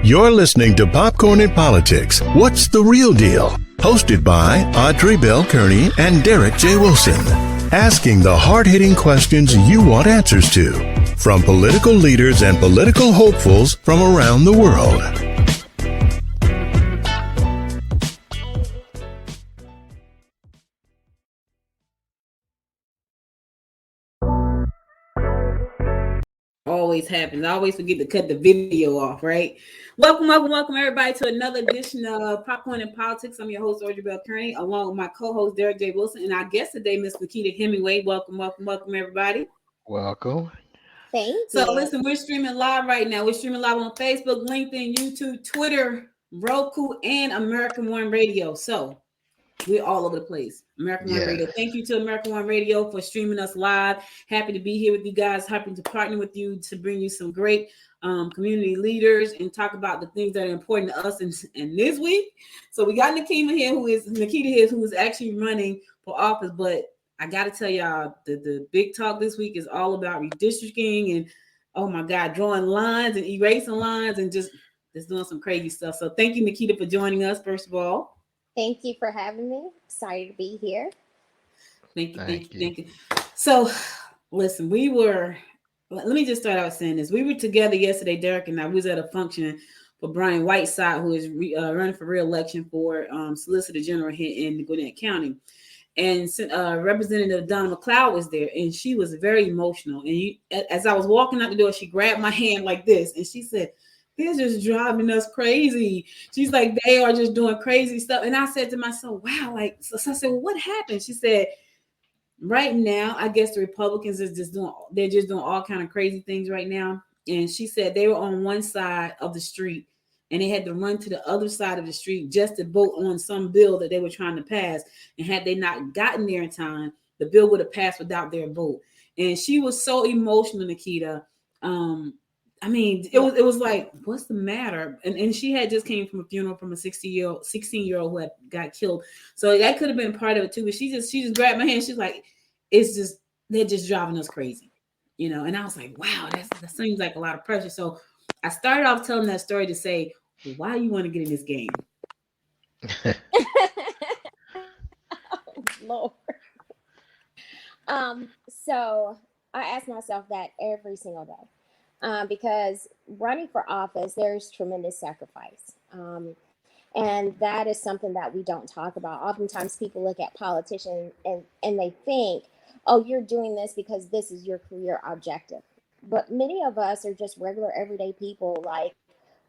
You're listening to Popcorn and Politics. What's the real deal? Hosted by Audrey Bell Kearney and Derek J. Wilson. Asking the hard-hitting questions you want answers to. From political leaders and political hopefuls from around the world. Always happens. I always forget to cut the video off, right? Welcome everybody to another edition of Popcorn and Politics. I'm your host, Audrey Bell Kearney, along with my co-host, Derek J. Wilson, and our guest today, Miss Nikita Hemingway. Welcome everybody. Welcome. Thank you. So listen, we're streaming live right now. We're streaming live on Facebook, LinkedIn, YouTube, Twitter, Roku, and American One Radio. So we're all over the place. American One Radio. Thank you to American One Radio for streaming us live. Happy to be here with you guys. Happy to partner with you to bring you some great community leaders and talk about the things that are important to us in this week. So we got Nikita here, who is actually running for office. But I got to tell y'all, the big talk this week is all about redistricting and, oh my God, drawing lines and erasing lines and just doing some crazy stuff. So thank you, Nikita, for joining us, first of all. Thank you for having me. Excited to be here. Thank you. So, listen, let me just start out saying this. We were together yesterday, Derek and I. We was at a function for Brian Whiteside, who is running for re-election for Solicitor General here in Gwinnett County. And Representative Donna McLeod was there, and she was very emotional. And as I was walking out the door, she grabbed my hand like this, and she said, "They're just driving us crazy." She's like, "They are just doing crazy stuff." And I said to myself, "Wow!" So I said, "Well, what happened?" She said, "Right now, I guess the Republicans they're just doing all kind of crazy things right now." And she said they were on one side of the street, and they had to run to the other side of the street just to vote on some bill that they were trying to pass. And had they not gotten there in time, the bill would have passed without their vote. And she was so emotional, Nikita. I mean, it was like, what's the matter? And she had just came from a funeral from a 16-year-old who had got killed. So that could have been part of it too. But she just grabbed my hand. She's like, they're just driving us crazy, you know? And I was like, wow, that seems like a lot of pressure. So I started off telling that story to say, why you want to get in this game? Oh, Lord. So I ask myself that every single day. Because running for office, there's tremendous sacrifice. And that is something that we don't talk about. Oftentimes people look at politicians and they think, oh, you're doing this because this is your career objective. But many of us are just regular everyday people like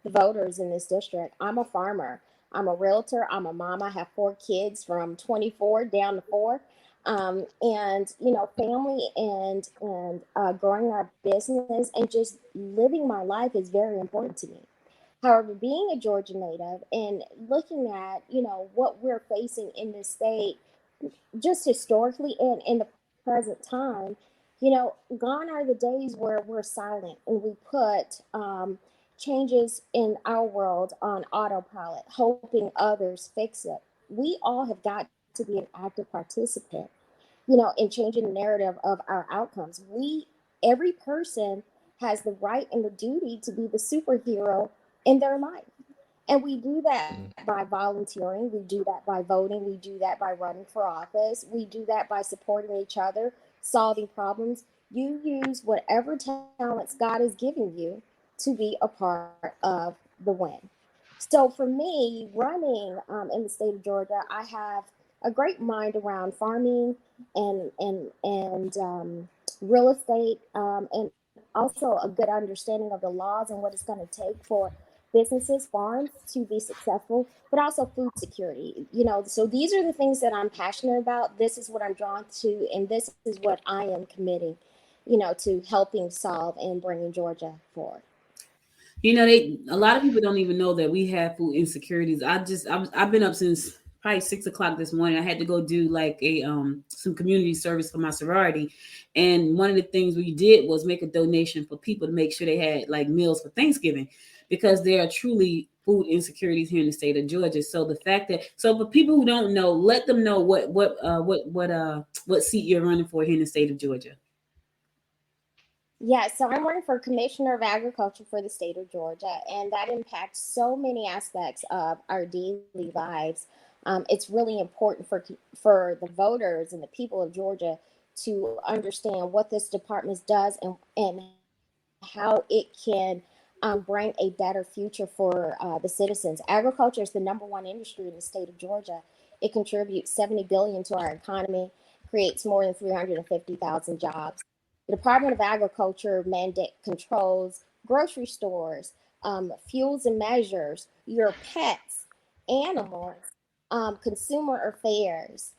the voters in this district. I'm a farmer. I'm a realtor. I'm a mom. I have 4 kids from 24 down to 4. And, you know, family and growing our business and just living my life is very important to me. However, being a Georgia native and looking at, you know, what we're facing in this state, just historically and in the present time, you know, gone are the days where we're silent and we put changes in our world on autopilot, hoping others fix it. We all have got to be an active participant, you know, in changing the narrative of our outcomes. Every person has the right and the duty to be the superhero in their life. And we do that by volunteering. We do that by voting. We do that by running for office. We do that by supporting each other, solving problems. You use whatever talents God has given you to be a part of the win. So for me, running in the state of Georgia, I have a great mind around farming and real estate, and also a good understanding of the laws and what it's going to take for businesses, farms to be successful, but also food security. You know, so these are the things that I'm passionate about. This is what I'm drawn to, and this is what I am committing, you know, to helping solve and bringing Georgia forward. You know, a lot of people don't even know that we have food insecurities. I've been up since probably 6 o'clock this morning. I had to go do like some community service for my sorority. And one of the things we did was make a donation for people to make sure they had like meals for Thanksgiving, because there are truly food insecurities here in the state of Georgia. So the fact that, so for people who don't know, let them know what seat you're running for here in the state of Georgia. Yeah, so I'm running for Commissioner of Agriculture for the state of Georgia, and that impacts so many aspects of our daily lives. It's really important for the voters and the people of Georgia to understand what this department does and how it can bring a better future for the citizens. Agriculture is the number one industry in the state of Georgia. It contributes 70 billion to our economy, creates more than 350,000 jobs. The Department of Agriculture mandate controls grocery stores, fuels and measures, your pets, animals, consumer affairs,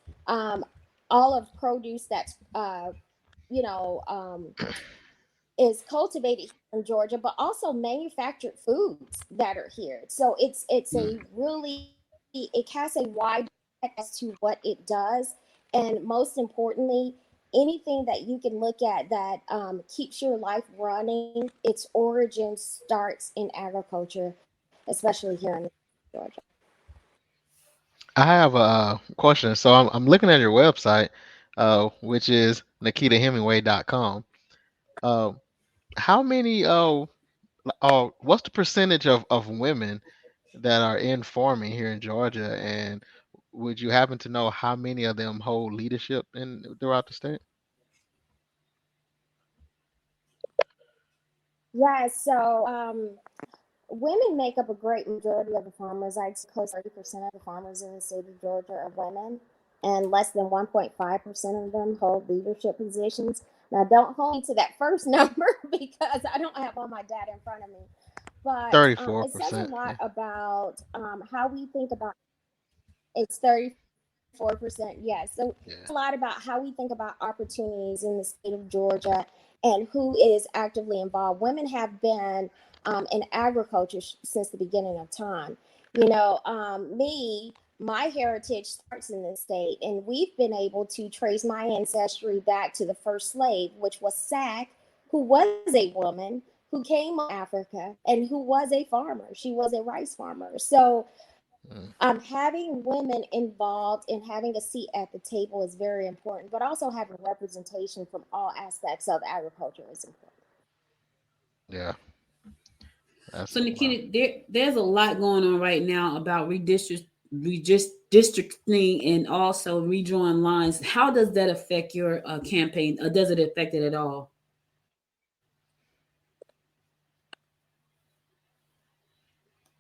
all of produce that's you know is cultivated in Georgia, but also manufactured foods that are here. So it's a really, it casts a wide net as to what it does, and most importantly, anything that you can look at that keeps your life running, its origin starts in agriculture, especially here in Georgia. I have a question. So I'm looking at your website, which is nikitahemingway.com. Uh, how many what's the percentage of women that are in farming here in Georgia, and would you happen to know how many of them hold leadership in throughout the state? Yeah, so women make up a great majority of the farmers. I'd say close to 30% of the farmers in the state of Georgia are women, and less than 1.5% of them hold leadership positions. Now, don't hold me to that first number because I don't have all my data in front of me. But it says a 34%. lot Yeah. about how we think about it's 34%. Yes. So Yeah. a lot about how we think about opportunities in the state of Georgia and who is actively involved. Women have been in agriculture since the beginning of time. My heritage starts in this state, and we've been able to trace my ancestry back to the first slave, which was Sack, who was a woman who came from Africa and who was a farmer. She was a rice farmer. So Mm. having women involved and having a seat at the table is very important, but also having representation from all aspects of agriculture is important. Yeah. So That's wow. Nikita, there's a lot going on right now about redistricting and also redrawing lines. How does that affect your campaign? Or does it affect it at all?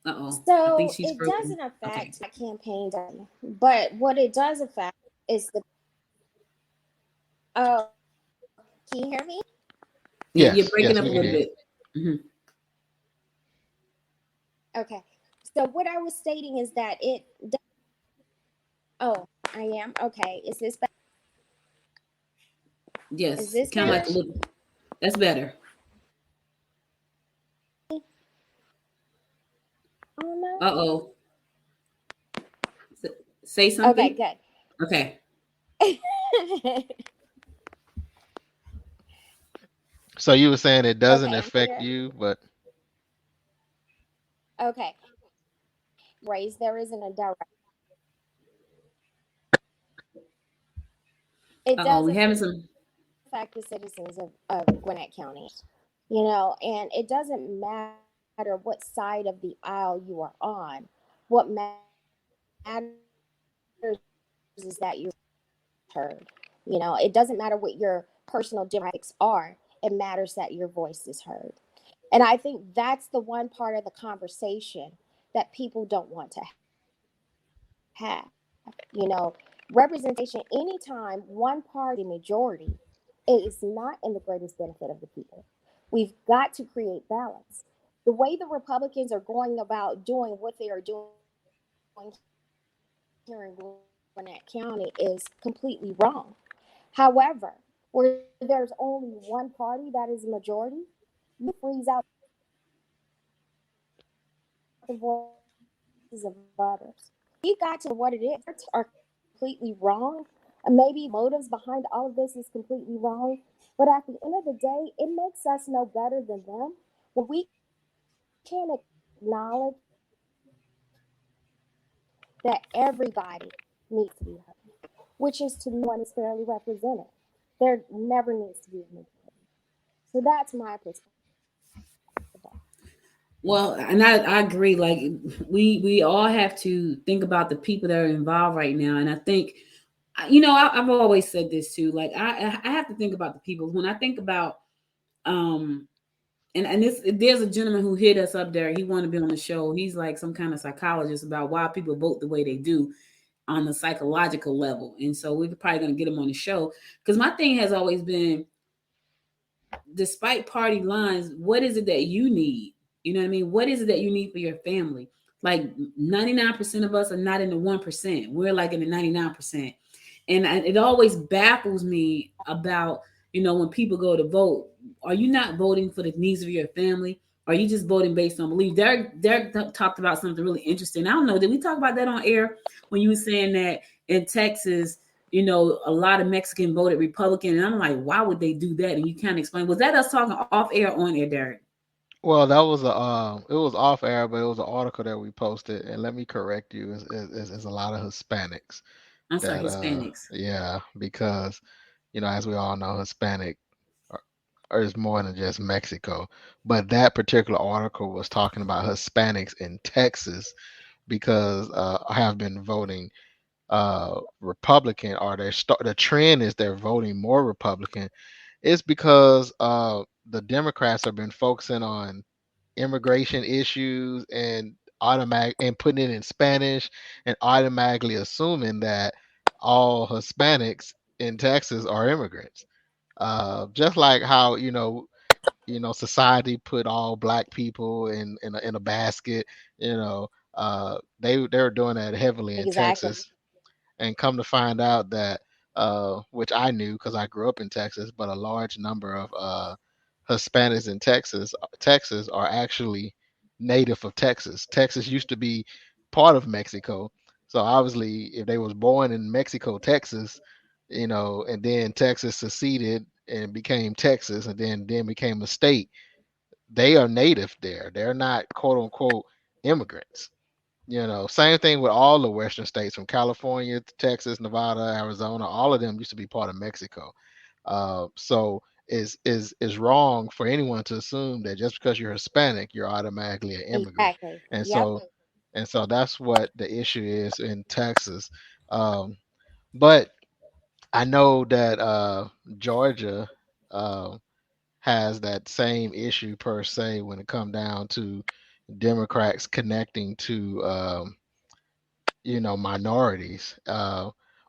Uh-oh, I think So she's it broken. doesn't Okay. affect my campaign, but what it does affect is the. Oh, can you hear me? You're Yes. breaking Yes, up a we can little hear you. bit. Hmm. Okay. So what I was stating is that it. Oh, I am okay. Is this better? Is Yes, this kind of like better? a little. That's better. Oh no. Uh-oh. Say Okay, something. Okay. good. So you were saying it doesn't Okay, I'm affect clear. you, but Okay. Raise there isn't a direct. It Uh-oh, does we having some. affect the citizens of Gwinnett County, and it doesn't matter what side of the aisle you are on. What matters is that you're heard. It doesn't matter what your personal demographics are. It matters that your voice is heard. And I think that's the one part of the conversation that people don't want to have. You know, Representation, anytime one party majority, it is not in the greatest benefit of the people. We've got to create balance. The way the Republicans are going about doing what they are doing here in Gwinnett County is completely wrong. However, where there's only one party that is a majority, you freeze out the voices of others. We got to what it is are completely wrong. And maybe motives behind all of this is completely wrong. But at the end of the day, it makes us no better than them when we can acknowledge that everybody needs to be heard, which is to no one is fairly represented. There never needs to be a majority. So that's my perspective. Well, and I agree. Like we all have to think about the people that are involved right now, and I think, I've always said this too. Like I have to think about the people. When I think about um and this, there's a gentleman who hit us up there. He wanted to be on the show. He's like some kind of psychologist about why people vote the way they do on the psychological level. And so we're probably going to get him on the show, because my thing has always been, despite party lines, what is it that you need? You know what I mean? What is it that you need for your family? Like 99% of us are not in the 1%. We're like in the 99%. And it always baffles me about, when people go to vote, are you not voting for the needs of your family? Are you just voting based on belief? Derek talked about something really interesting. I don't know. Did we talk about that on air when you were saying that in Texas, a lot of Mexican voted Republican? And I'm like, why would they do that? And you can't explain. Was that us talking off air or on air, Derek? Well, that was it was off air, but it was an article that we posted. And let me correct you, is a lot of Hispanics I'm sorry, that Hispanics. yeah, because as we all know, Hispanic are, is more than just Mexico. But that particular article was talking about Hispanics in Texas because have been voting Republican, or the trend is they're voting more Republican. It's because the Democrats have been focusing on immigration issues and automatic and putting it in Spanish and automatically assuming that all Hispanics in Texas are immigrants. Just like how society put all black people in a basket. They're doing that heavily in Exactly. Texas, and come to find out that which I knew because I grew up in Texas, but a large number of Hispanics in Texas are actually native of Texas. Texas used to be part of Mexico, so obviously, if they was born in Mexico, Texas, and then Texas seceded and became Texas, and then became a state, they are native there. They're not quote unquote immigrants. Same thing with all the western states from California to Texas, Nevada, Arizona. All of them used to be part of Mexico. So is wrong for anyone to assume that just because you're Hispanic, you're automatically an immigrant. Exactly. And Yep. so that's what the issue is in Texas. Um, but I know that Georgia uh, has that same issue per se when it come down to Democrats connecting to minorities.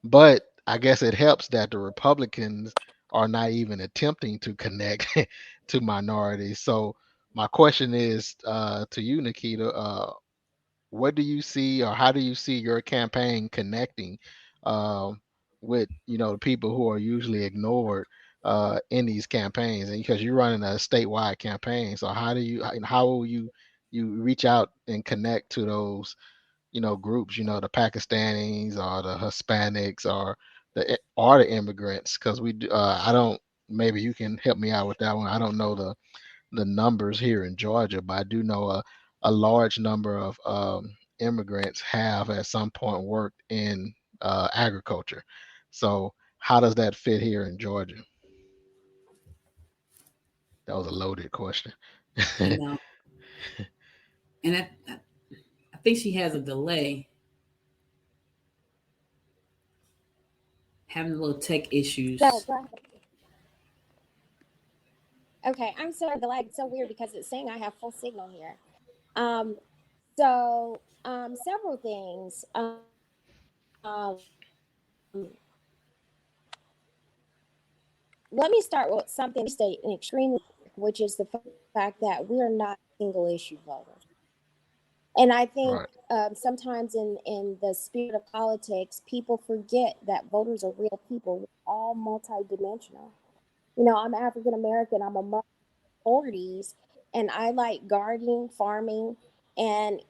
But I guess it helps that the Republicans are not even attempting to connect to minorities. So my question is to you, Nikita. What do you see, or how do you see your campaign connecting um, with the people who are usually ignored in these campaigns? And because you're running a statewide campaign, so how will you reach out and connect to those groups, the Pakistanis or the Hispanics or the immigrants? Because I don't, maybe you can help me out with that one. I don't know the numbers here in Georgia, but I do know a large number of immigrants have at some point worked in agriculture. So how does that fit here in Georgia? That was a loaded question. I know. And I think she has a delay, having a little tech No, issues. go ahead. Okay, I'm sorry. The lag is so weird because it's saying I have full signal here. Um, several things. Let me start with something we state an extremely, which is the fact that we are not single issue voters. And I think Right. sometimes in the spirit of politics, people forget that voters are real people. We're all multidimensional. I'm African American. I'm a mother of 40s, and I like gardening, farming, and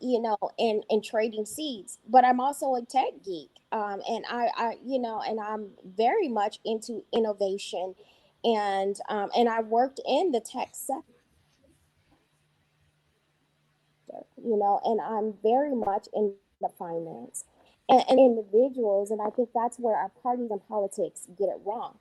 and trading seeds. But I'm also a tech geek, and and I'm very much into innovation, and I worked in the tech sector, and I'm very much in the finance and individuals, and I think that's where our parties and politics get it wrong.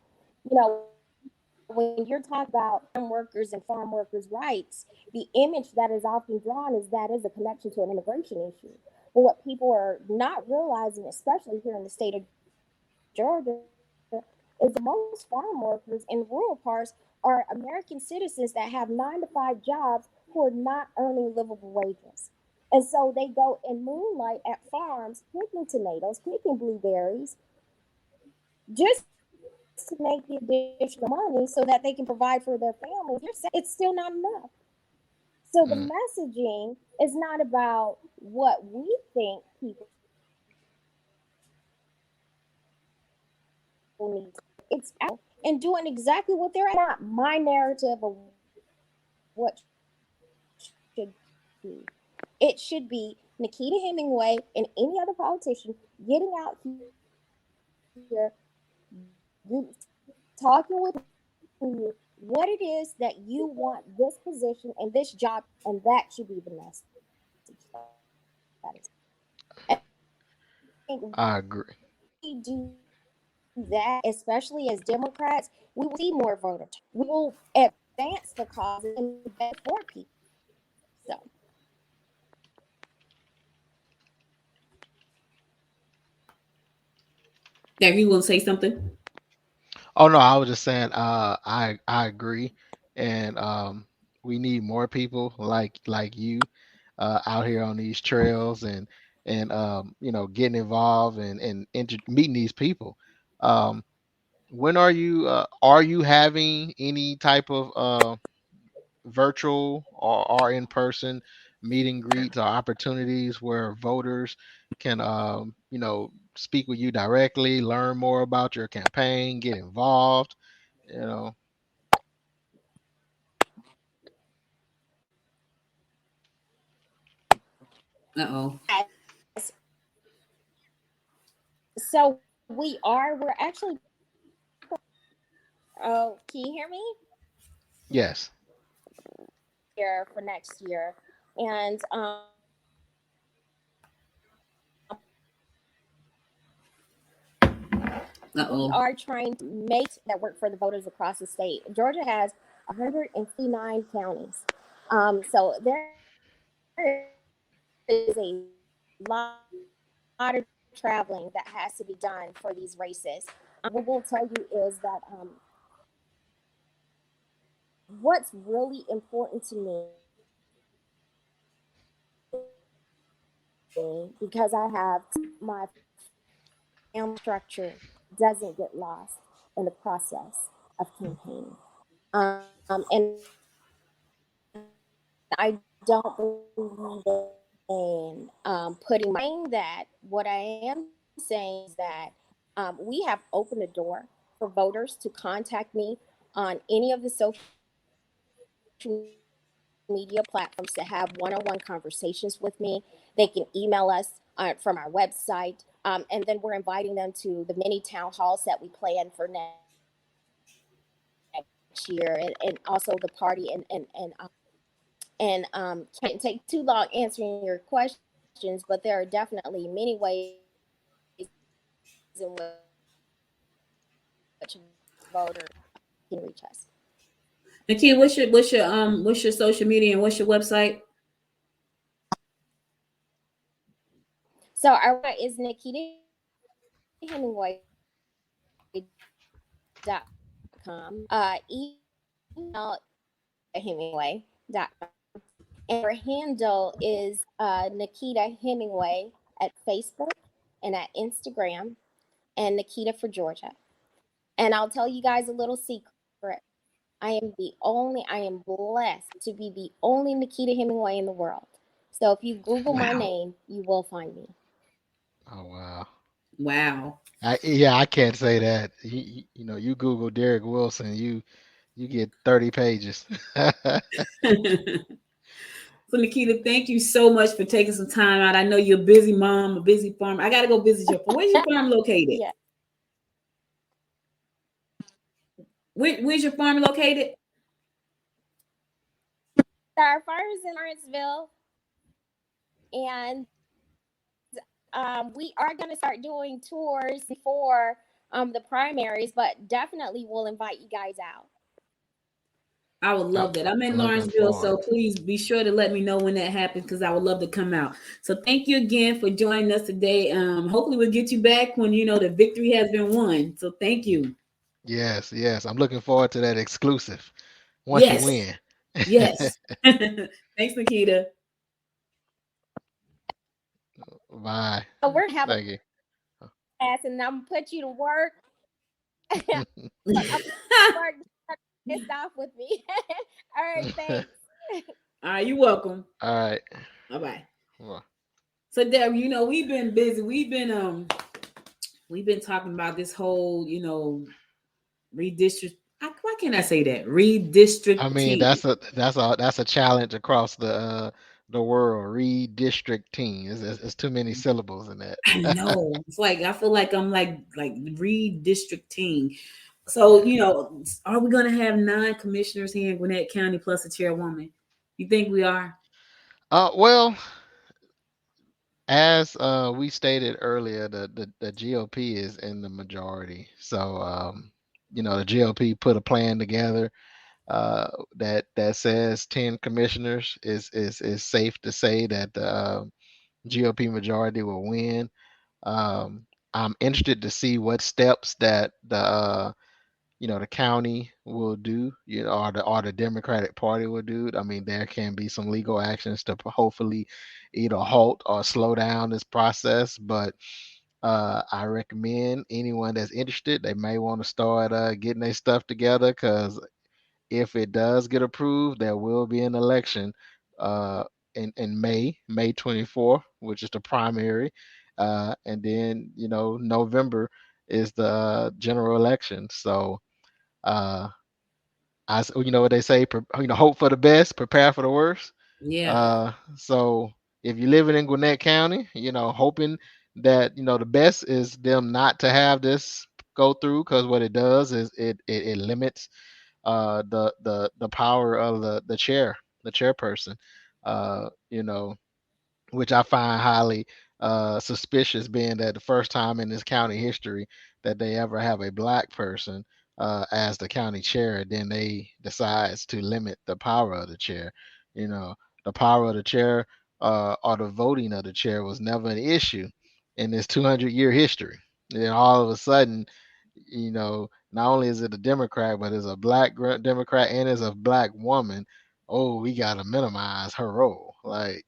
when you're talking about farm workers and farm workers' rights, the image that is often drawn is that is a connection to an immigration issue. But what people are not realizing, especially here in the state of Georgia, is that most farm workers in rural parts are American citizens that have 9 to 5 jobs who are not earning livable wages. And so they go and moonlight at farms picking tomatoes, picking blueberries, just to make the additional money so that they can provide for their families. It's still not enough. So the messaging is not about what we think people need. It's out and doing exactly what they're at. Not my narrative of what should be. It should be Nikita Hemingway and any other politician getting out here, talking with you what it is that you want this position and this job, and that should be the message. That is. I agree. We do that, especially as Democrats, we will see more voter turnout. We will advance the cause and better for people. So. Derek, you will say something? Oh no, I was just saying I agree, and we need more people like you out here on these trails and getting involved and meeting these people. Um, when are you having any type of virtual or in person meet and greets or opportunities where voters can speak with you directly, learn more about your campaign, get involved, you know? Uh-oh. So we're actually, oh, can you hear me? Yes. Here for next year. And we Uh-oh. are trying to make that work for the voters across the state. Georgia has 159 counties. So there is a lot of traveling that has to be done for these races. What we'll tell you is that what's really important to me, because I have my family structure, doesn't get lost in the process of campaigning. And I don't believe in putting that. What I am saying is that we have opened the door for voters to contact me on any of the social media platforms to have one-on-one conversations with me. They can email us from our website, and then we're inviting them to the many town halls that we plan for next year, and also the party and can't take too long answering your questions, but there are definitely many ways in which voters can reach us. Nikita, what's your social media and what's your website? So our website is Nikita Hemingway.com. Email Hemingway.com. And our handle is Nikita Hemingway at Facebook and at Instagram, and Nikita for Georgia. And I'll tell you guys a little secret. I am blessed to be the only Nikita Hemingway in the world. So if you Google my name, you will find me. Oh wow. Wow. I can't say that. You Google Derek Wilson, you get 30 pages. So Nikita, thank you so much for taking some time out. I know you're a busy mom, a busy farm. I gotta go visit your farm. Where's your farm located? Yeah. Where's your farm located? Our farm is in Lawrenceville, and we are going to start doing tours for the primaries, but definitely we'll invite you guys out. I would love that. I'm in I'm looking Lawrenceville, so forward. please be sure to let me know when that happens because I would love to come out. So thank you again for joining us today. Hopefully we'll get you back when the victory has been won. So thank you. Yes, yes. I'm looking forward to that exclusive once you Yes, win. yes. Thanks, Nikita. Bye. So we're gonna have a Thank you. class, and I'm gonna put you to work. I'm work pissed off with me. All right, thanks. All right, you're welcome. All right. Bye bye. Well, So Deb, we've been busy. We've been talking about this whole, redistrict. Why can't I say that? I mean, Redistricting. that's a challenge across the world. Redistricting is too many syllables in that. I know. It's like I feel like I'm like redistricting. So, are we gonna have 9 commissioners here in Gwinnett County plus a chairwoman? You think we are? Well, as we stated earlier, the GOP is in the majority. So, the GOP put a plan together that says 10 commissioners is safe to say that the GOP majority will win. I'm interested to see what steps that the county will do, or the Democratic Party will do. I mean, there can be some legal actions to hopefully either halt or slow down this process. But I recommend anyone that's interested, they may want to start getting their stuff together, because if it does get approved, there will be an election uh, in May 24th, which is the primary, and then November is the general election. So uh, what they say, hope for the best, prepare for the worst. Yeah. So if you're living in Gwinnett County, hoping that the best is them not to have this go through, because what it does is it limits the power of the chairperson, you know, which I find highly suspicious, being that the first time in this county history that they ever have a black person as the county chair, then they decides to limit the power of the chair. You know, the power of the chair or the voting of the chair was never an issue in this 200-year history. And then all of a sudden, not only is it a Democrat, but it's a black Democrat and it's a black woman. Oh, we gotta minimize her role. Like,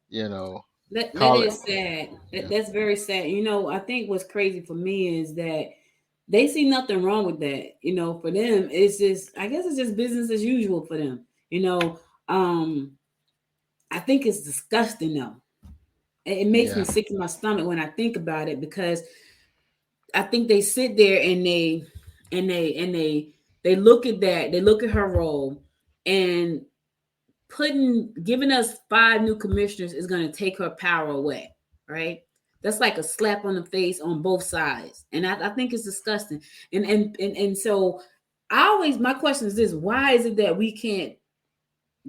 you know, That call it. is sad. Yeah, That's very sad. I think what's crazy for me is that they see nothing wrong with that. For them, it's just I guess it's just business as usual for them. Um, I think it's disgusting though. It makes me yeah, sick in my stomach when I think about it because I think they sit there and they look at that, they look at her role and giving us 5 new commissioners is going to take her power away, right? That's like a slap on the face on both sides, and I think it's disgusting. And so, my question is this: why is it that we can't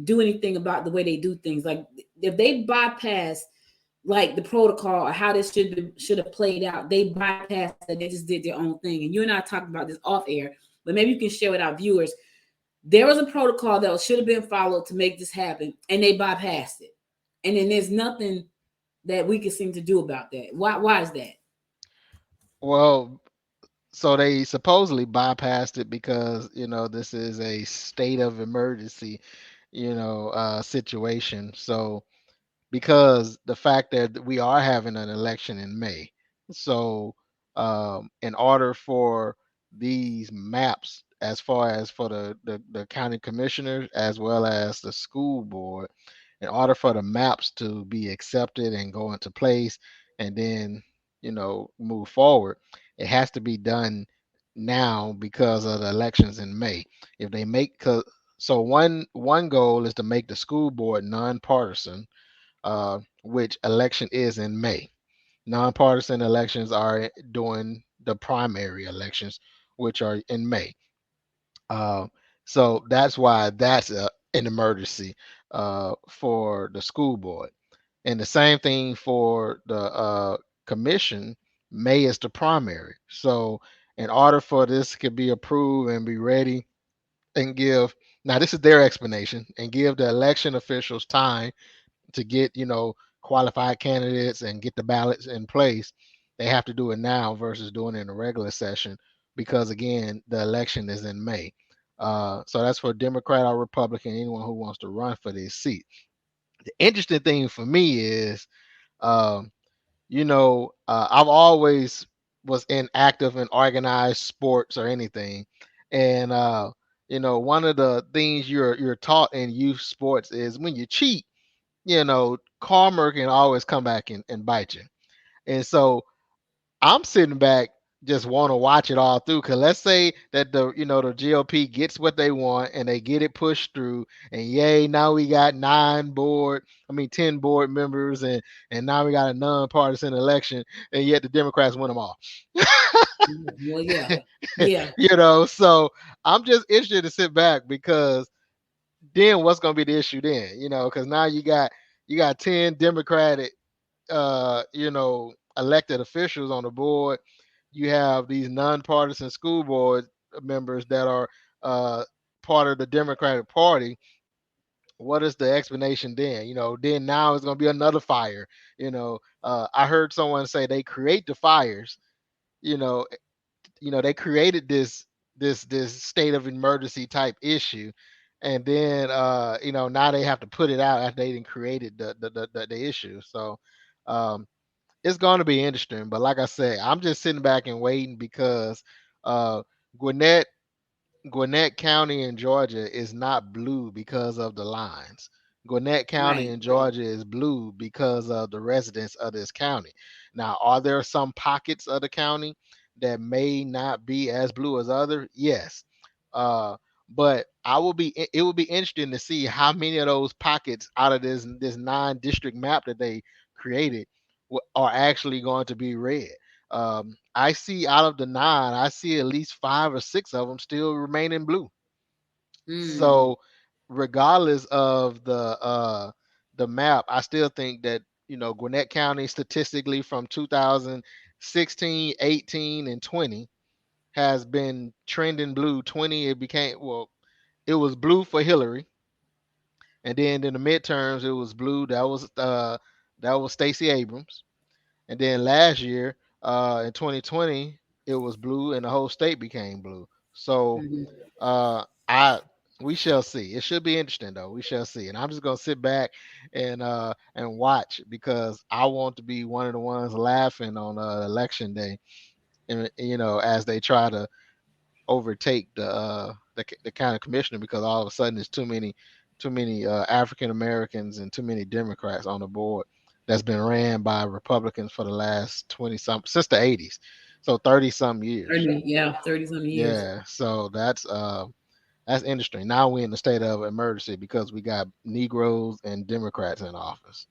do anything about the way they do things? Like if they bypass like the protocol or how this should have played out, they bypassed that. They just did their own thing. And you and I talked about this off air, but maybe you can share with our viewers. There was a protocol that should have been followed to make this happen, and they bypassed it. And then there's nothing that we can seem to do about that. Why is that? well, so they supposedly bypassed it because this is a state of emergency, situation. So because the fact that we are having an election in May. So, in order for these maps, as far as for the county commissioners as well as the school board, in order for the maps to be accepted and go into place and then, move forward, it has to be done now because of the elections in May. If they make, so one goal is to make the school board nonpartisan, which election is in May. Nonpartisan elections are during the primary elections, which are in May. Uh, so that's why that's an emergency for the school board. And the same thing for the commission. May is the primary. So in order for this to be approved and be ready and give Now, this is their explanation, and give the election officials time to get, qualified candidates and get the ballots in place. They have to do it now versus doing it in a regular session because, again, the election is in May. So that's for Democrat or Republican, anyone who wants to run for this seat. The interesting thing for me is, um, I've always was inactive in organized sports or anything, and one of the things you're taught in youth sports is when you cheat, karma can always come back and bite you. And so I'm sitting back just want to watch it all through. Cause let's say that the GOP gets what they want and they get it pushed through, and yay, now we got 10 board members, and now we got a nonpartisan election, and yet the Democrats win them all. Well, yeah. So I'm just interested to sit back because then what's gonna be the issue then? Because now you got 10 Democratic elected officials on the board. You have these nonpartisan school board members that are part of the Democratic Party. What is the explanation then? Then now it's going to be another fire. I heard someone say they create the fires. You know, they created this state of emergency type issue, and then now they have to put it out after they didn't created the issue. So it's going to be interesting. But like I said, I'm just sitting back and waiting because uh, Gwinnett Gwinnett County in Georgia is not blue because of the lines. Gwinnett County Right. in Georgia is blue because of the residents of this county. Now, are there some pockets of the county that may not be as blue as others? Yes. Uh, but it will be interesting to see how many of those pockets out of this 9 district map that they created are actually going to be red. I see out of the 9, I see at least 5 or 6 of them still remaining blue. Mm. So, regardless of the map, I still think that Gwinnett County statistically from 2016, 18, and 20 has been trending blue. 20 it was blue for Hillary, and then in the midterms it was blue. That was Stacey Abrams. And then last year, in 2020, it was blue, and the whole state became blue. So, Mhm. I we shall see. It should be interesting though. We shall see. And I'm just gonna sit back and watch because I want to be one of the ones laughing on election day, and as they try to overtake the county commissioner because all of a sudden there's too many African Americans and too many Democrats on the board that's been ran by Republicans for the last 20 some since the 80s, so 30 some years. 30 some years. Yeah, so that's interesting. Now we're in the state of emergency because we got Negroes and Democrats in office.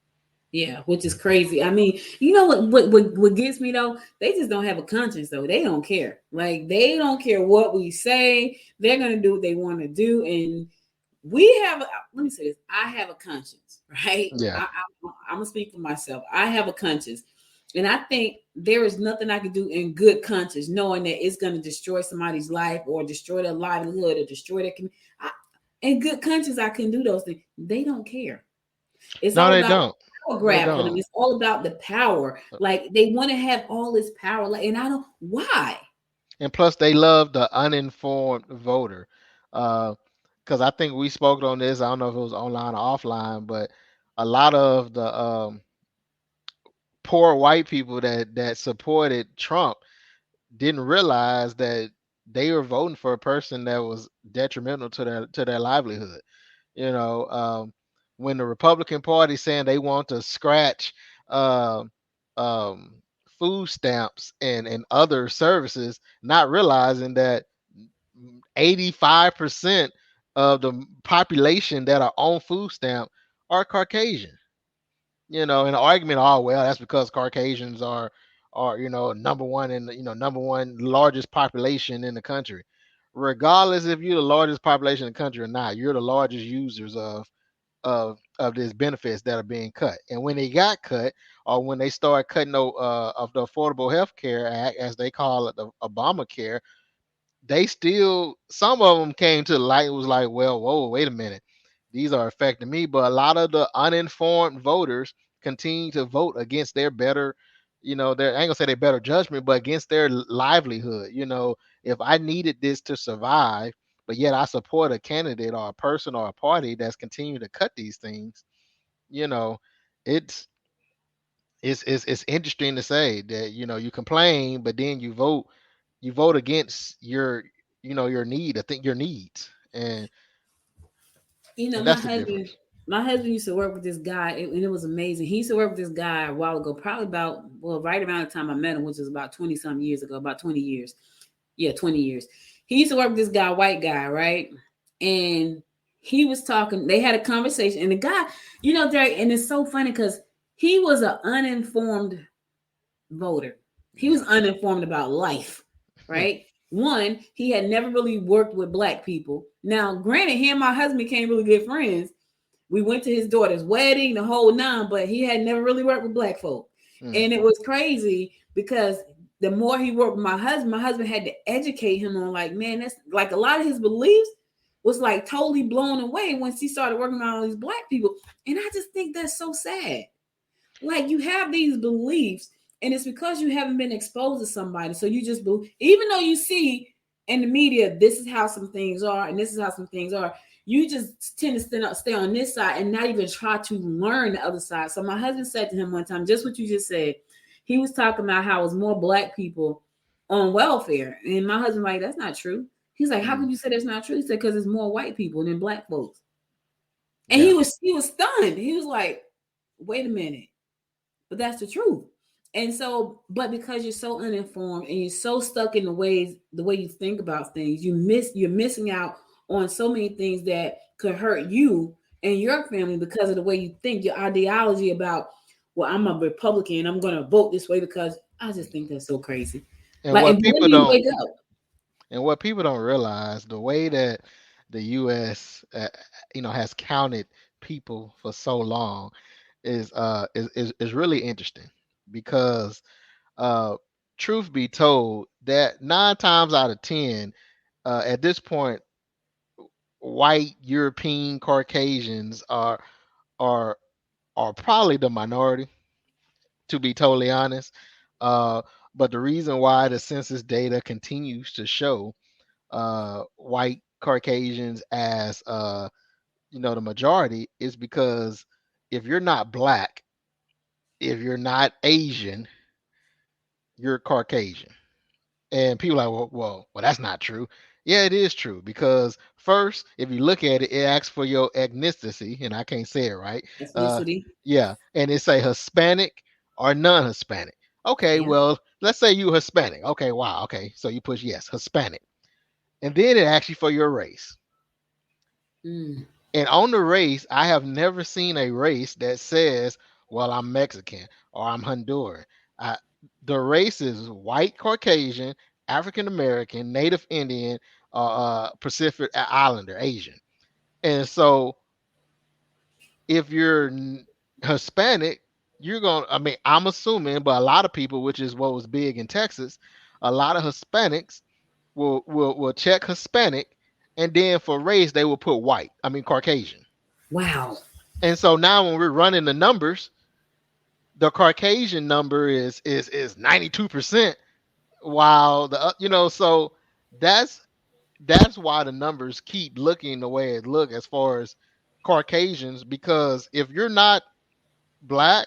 Yeah, which is crazy. I mean, you know what gets me though? They just don't have a conscience though. They don't care. Like they don't care what we say. They're gonna do what they want to do. And let me say this. I have a conscience, right? Yeah. I'm gonna speak for myself. I have a conscience. And I think there is nothing I can do in good conscience, knowing that it's going to destroy somebody's life or destroy their livelihood or destroy their community. In good conscience, I can do those things. They don't care. It's No, all they about don't. power They grab for them. don't. It's all about the power. Like they want to have all this power. Like, and I don't why. And plus, they love the uninformed voter. Because I think we spoke on this. I don't know if it was online or offline, but a lot of the poor white people that supported Trump didn't realize that they were voting for a person that was detrimental to their livelihood. You know, when the Republican Party saying they want to scratch um, um, food stamps and other services, not realizing that 85% of the population that are on food stamp are Caucasian. In the argument, oh well, that's because Caucasians are number one in number one largest population in the country. Regardless if you're the largest population in the country or not, you're the largest users of these benefits that are being cut. And when they got cut, or when they start cutting of the Affordable Health Care Act, as they call it, the Obamacare, they still, some of them came to the light and was like, well, whoa, wait a minute, these are affecting me. But a lot of the uninformed voters continue to vote against their better, their, I ain't gonna say their better judgment, but against their livelihood. If I needed this to survive, but yet I support a candidate or a person or a party that's continuing to cut these things, you know, it's it's interesting to say that you complain, but then you vote against your need. I think your needs, and My that's the husband, difference. used to work with this guy, and it was amazing. He used to work with this guy a while ago, probably about, well, right around the time I met him, which was about 20 some years ago, about 20 years. Yeah, 20 years. He used to work with this guy, white guy, right? And he was talking, they had a conversation, and the guy, Derek, and it's so funny because he was an uninformed voter. He was Yeah. uninformed about life, right? One, he had never really worked with black people. Now, granted, he and my husband became really good friends. We went to his daughter's wedding, the whole nine, but he had never really worked with black folk. And it was crazy because the more he worked with my husband had to educate him on, like, man, that's like a lot of his beliefs was like totally blown away once he started working around all these black people. And I just think that's so sad. Like, you have these beliefs, and it's because you haven't been exposed to somebody. So you just believe, even though you see in the media, this is how some things are, and this is how some things are, you just tend to stay on this side and not even try to learn the other side. So my husband said to him one time, just what you just said. He was talking about how it was more black people on welfare. And my husband like, that's not true. He's like, how can you say that's not true? He said, because it's more white people than black folks. And Yeah. he was stunned. He was like, wait a minute. But that's the truth. And so, but because you're so uninformed and you're so stuck in the way you think about things, you're missing out on so many things that could hurt you and your family because of the way you think, your ideology about, well, I'm a Republican, I'm going to vote this way, because I just think that's so crazy. And Like, what and when people do you don't wake up? and what people don't realize, the way that the U.S. Has counted people for so long is really interesting, because uh, truth be told, that 9 times out of 10, at this point, white European Caucasians are are probably the minority, to be totally honest. Uh, but the reason why the census data continues to show white Caucasians as the majority is because if you're not black, if you're not Asian, you're Caucasian. And people are like, well, that's not true. Yeah, it is true, because first, if you look at it, it asks for your ethnicity, and I can't say it right. Uh, Ethnicity. yeah, and it say Hispanic or non-Hispanic. Okay, Yeah. well, let's say you Hispanic. Okay, wow. Okay, so you push yes, Hispanic, and then it asks you for your race. Mm. And on the race, I have never seen a race that says, well, I'm Mexican or I'm Honduran. I, the race is white, Caucasian, African American, Native Indian, Pacific Islander, Asian. And so if you're Hispanic, you're going to, I mean, I'm assuming, but a lot of people, which is what was big in Texas, a lot of Hispanics will check Hispanic, and then for race, they will put white, I mean, Caucasian. Wow. And so now when we're running the numbers, the Caucasian number is 92%, while so that's that's why the numbers keep looking the way it look as far as Caucasians, because if you're not black,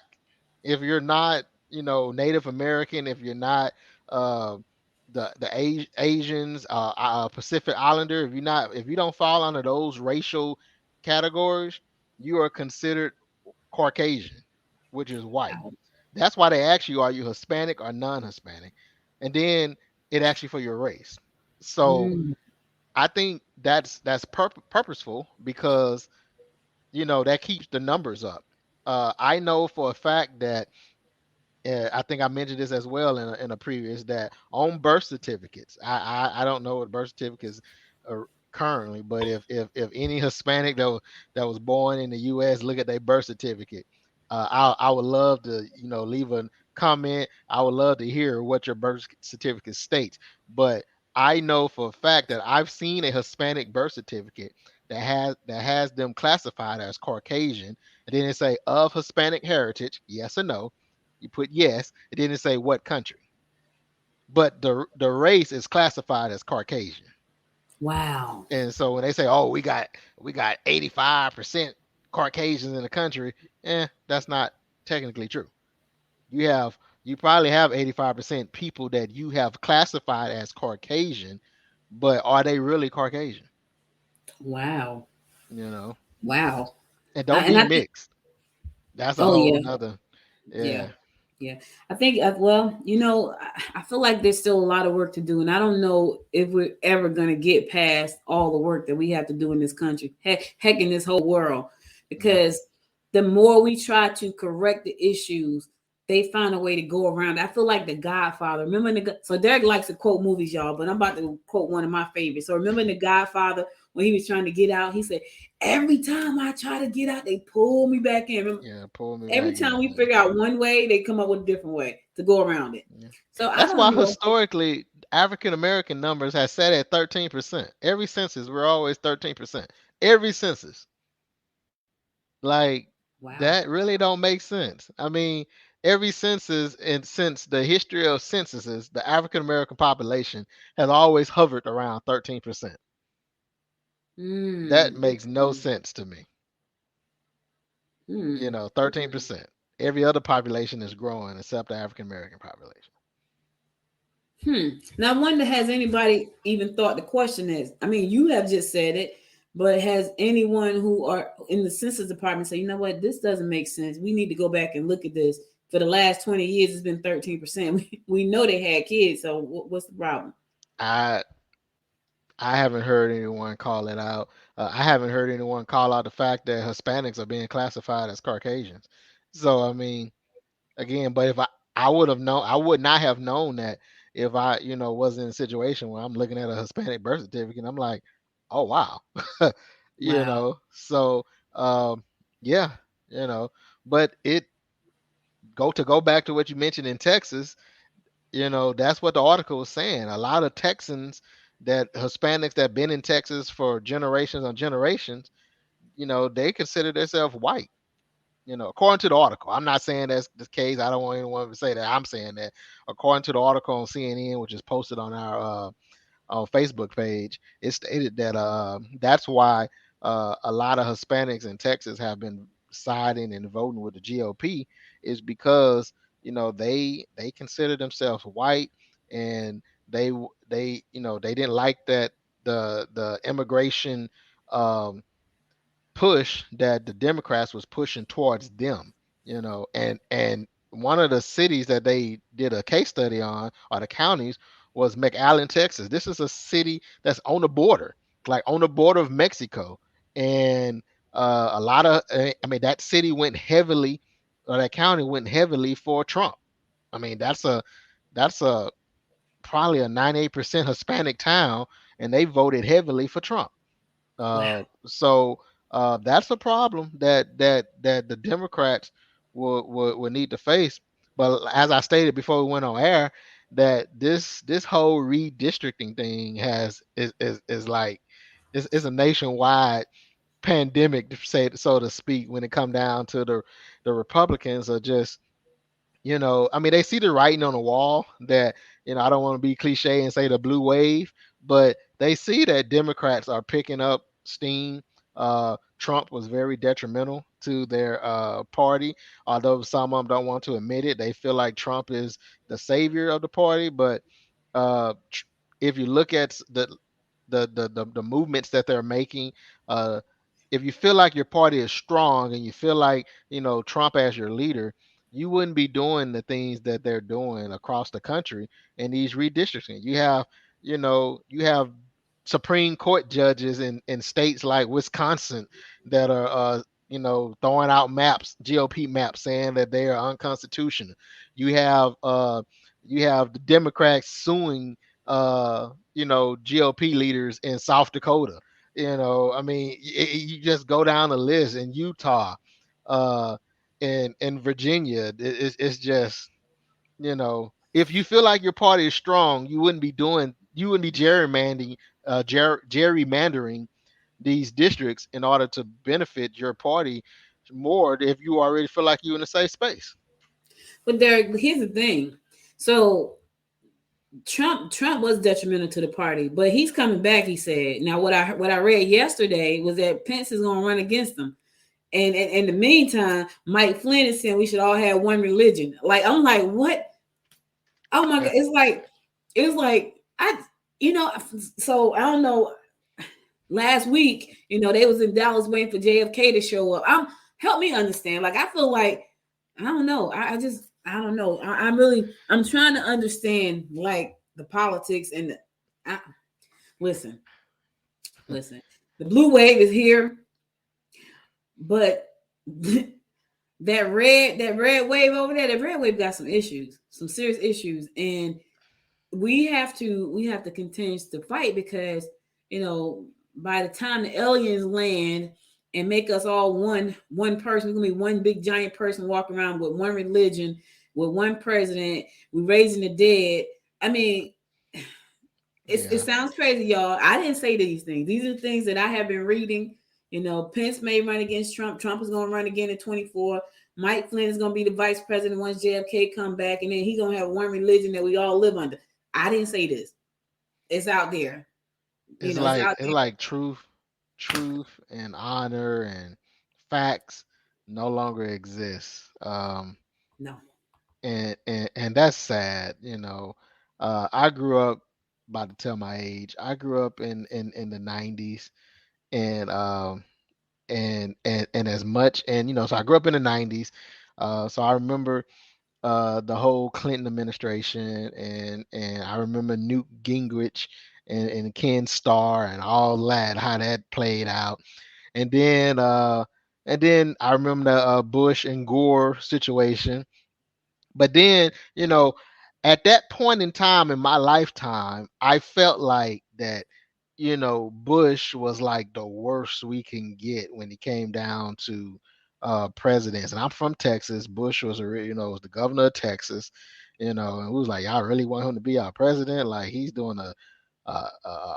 if you're not Native American, if you're not uh, the Asians, Pacific Islander, if you don't fall under those racial categories, you are considered Caucasian, which is white. Wow. That's why they ask you, are you Hispanic or non-Hispanic? And then it asks you for your race. So Mm. I think that's purposeful, because that keeps the numbers up. I know for a fact that I think I mentioned this as well in a previous, that on birth certificates, I don't know what birth certificates are currently, but if any Hispanic that was born in the U.S. look at their birth certificate, I would love to leave a comment. I would love to hear what your birth certificate states. But I know for a fact that I've seen a Hispanic birth certificate that has them classified as Caucasian, and then it say of Hispanic heritage, yes or no. You put yes, and then it say what country. But the race is classified as Caucasian. Wow. And so when they say, "Oh, we got 85% Caucasians in the country," that's not technically true. You probably have 85% people that you have classified as Caucasian, but are they really Caucasian? Wow. You know, Wow. and don't And be I think, mixed. That's a oh whole yeah, nother. yeah. Yeah, Yeah, I think, well, I feel like there's still a lot of work to do, and I don't know if we're ever going to get past all the work that we have to do in this country, heck, in this whole world, yeah, because the more we try to correct the issues, they find a way to go around. I feel like The Godfather. Remember so Derek likes to quote movies, y'all, but I'm about to quote one of my favorites. So remember The Godfather when he was trying to get out, he said, "Every time I try to get out, they pull me back in." Remember, yeah. Pull me every back time we in. figure out one way, they come up with a different way to go around it. Yeah. So I That's don't why know. historically African American numbers have set at 13%. Every census, we're always 13%. Every census. Like Wow. that really don't make sense. I mean, every census and since the history of censuses, the African American population has always hovered around 13%. That Mm, makes no sense to me. mm, 13%. Every other population is growing except the African American population. Now, I wonder, has anybody even thought the question is? I mean, you have just said it, but has anyone who are in the census department say, you know what, this doesn't make sense. We need to go back and look at this. For the last 20 years, it's been 13%. We know they had kids, so what's the problem? I I haven't heard anyone call it out. I haven't heard anyone call out the fact that Hispanics are being classified as Caucasians. So I mean, again, but if I would have known, I would not have known that if I was in a situation where I'm looking at a Hispanic birth certificate and I'm like, oh wow. Wow. So um yeah, you know, but it go back to what you mentioned in Texas. That's what the article was saying. A lot of Texans, that Hispanics that been in Texas for generations on generations, they consider themselves white. According to the article. I'm not saying that's the case. I don't want anyone to say that I'm saying that. According to the article on CNN, which is posted on our Facebook page, it stated that that's why a lot of Hispanics in Texas have been siding and voting with the GOP, is because they consider themselves white, and they they didn't like that the immigration um, push that the Democrats was pushing towards them, and one of the cities that they did a case study on, or the counties, was McAllen, Texas. This is a city that's on the border, like on the border of Mexico, and a lot of, I mean, that city went heavily, or that county went heavily for Trump. I mean, that's a probably a 98% Hispanic town, and they voted heavily for Trump. Wow. So that's a problem that the Democrats will need to face. But as I stated before we went on air, that this whole redistricting thing is like is a nationwide pandemic, to say, so to speak, when it come down to the Republicans are just, I mean, they see the writing on the wall that, I don't want to be cliche and say the blue wave, but they see that Democrats are picking up steam. Trump was very detrimental to their party, although some of them don't want to admit it. They feel like Trump is the savior of the party, but uh, if you look at the movements that they're making, uh, if you feel like your party is strong and you feel like Trump as your leader, you wouldn't be doing the things that they're doing across the country in these redistricting. You have Supreme Court judges in states like Wisconsin that are throwing out maps, GOP maps, saying that they are unconstitutional. You have the Democrats suing GOP leaders in South Dakota. I mean, you just go down the list in Utah, uh, in Virginia. It's just, if you feel like your party is strong, you wouldn't be doing you wouldn't be gerrymandering these districts in order to benefit your party more if you already feel like you're in a safe space. But Derek, here's the thing. So Trump was detrimental to the party, but he's coming back. He said. Now, what I read yesterday was that Pence is going to run against him, and in the meantime, Mike Flynn is saying we should all have one religion. Like I'm like, what? Oh my god! It's like So I don't know. Last week, they was in Dallas waiting for JFK to show up. Help me understand. Like I feel like I don't know. I don't know. I'm trying to understand like the politics and listen. The blue wave is here, but that red wave over there, that red wave got some issues, some serious issues, and we have to continue to fight because by the time the aliens land and make us all one person, it's gonna be one big giant person walking around with one religion, with one president. We're raising the dead. I mean, it sounds crazy, y'all. I didn't say these things. These are things that I have been reading. Pence may run against Trump. Trump is going to run again in 24. Mike Flynn is going to be the vice president once JFK come back, and then he's going to have one religion that we all live under. I didn't say this. It's out there. It's like truth and honor and facts no longer exists. No. And that's sad. I grew up, about to tell my age. I grew up in the 90s, and as much, and so I grew up in the 90s. So I remember the whole Clinton administration, and I remember Newt Gingrich and Ken Starr and all that, how that played out. And then I remember the Bush and Gore situation. But then, at that point in time in my lifetime, I felt like that, Bush was like the worst we can get when it came down to presidents. And I'm from Texas. Bush was was the governor of Texas, and we was like, y'all really want him to be our president? Like he's doing a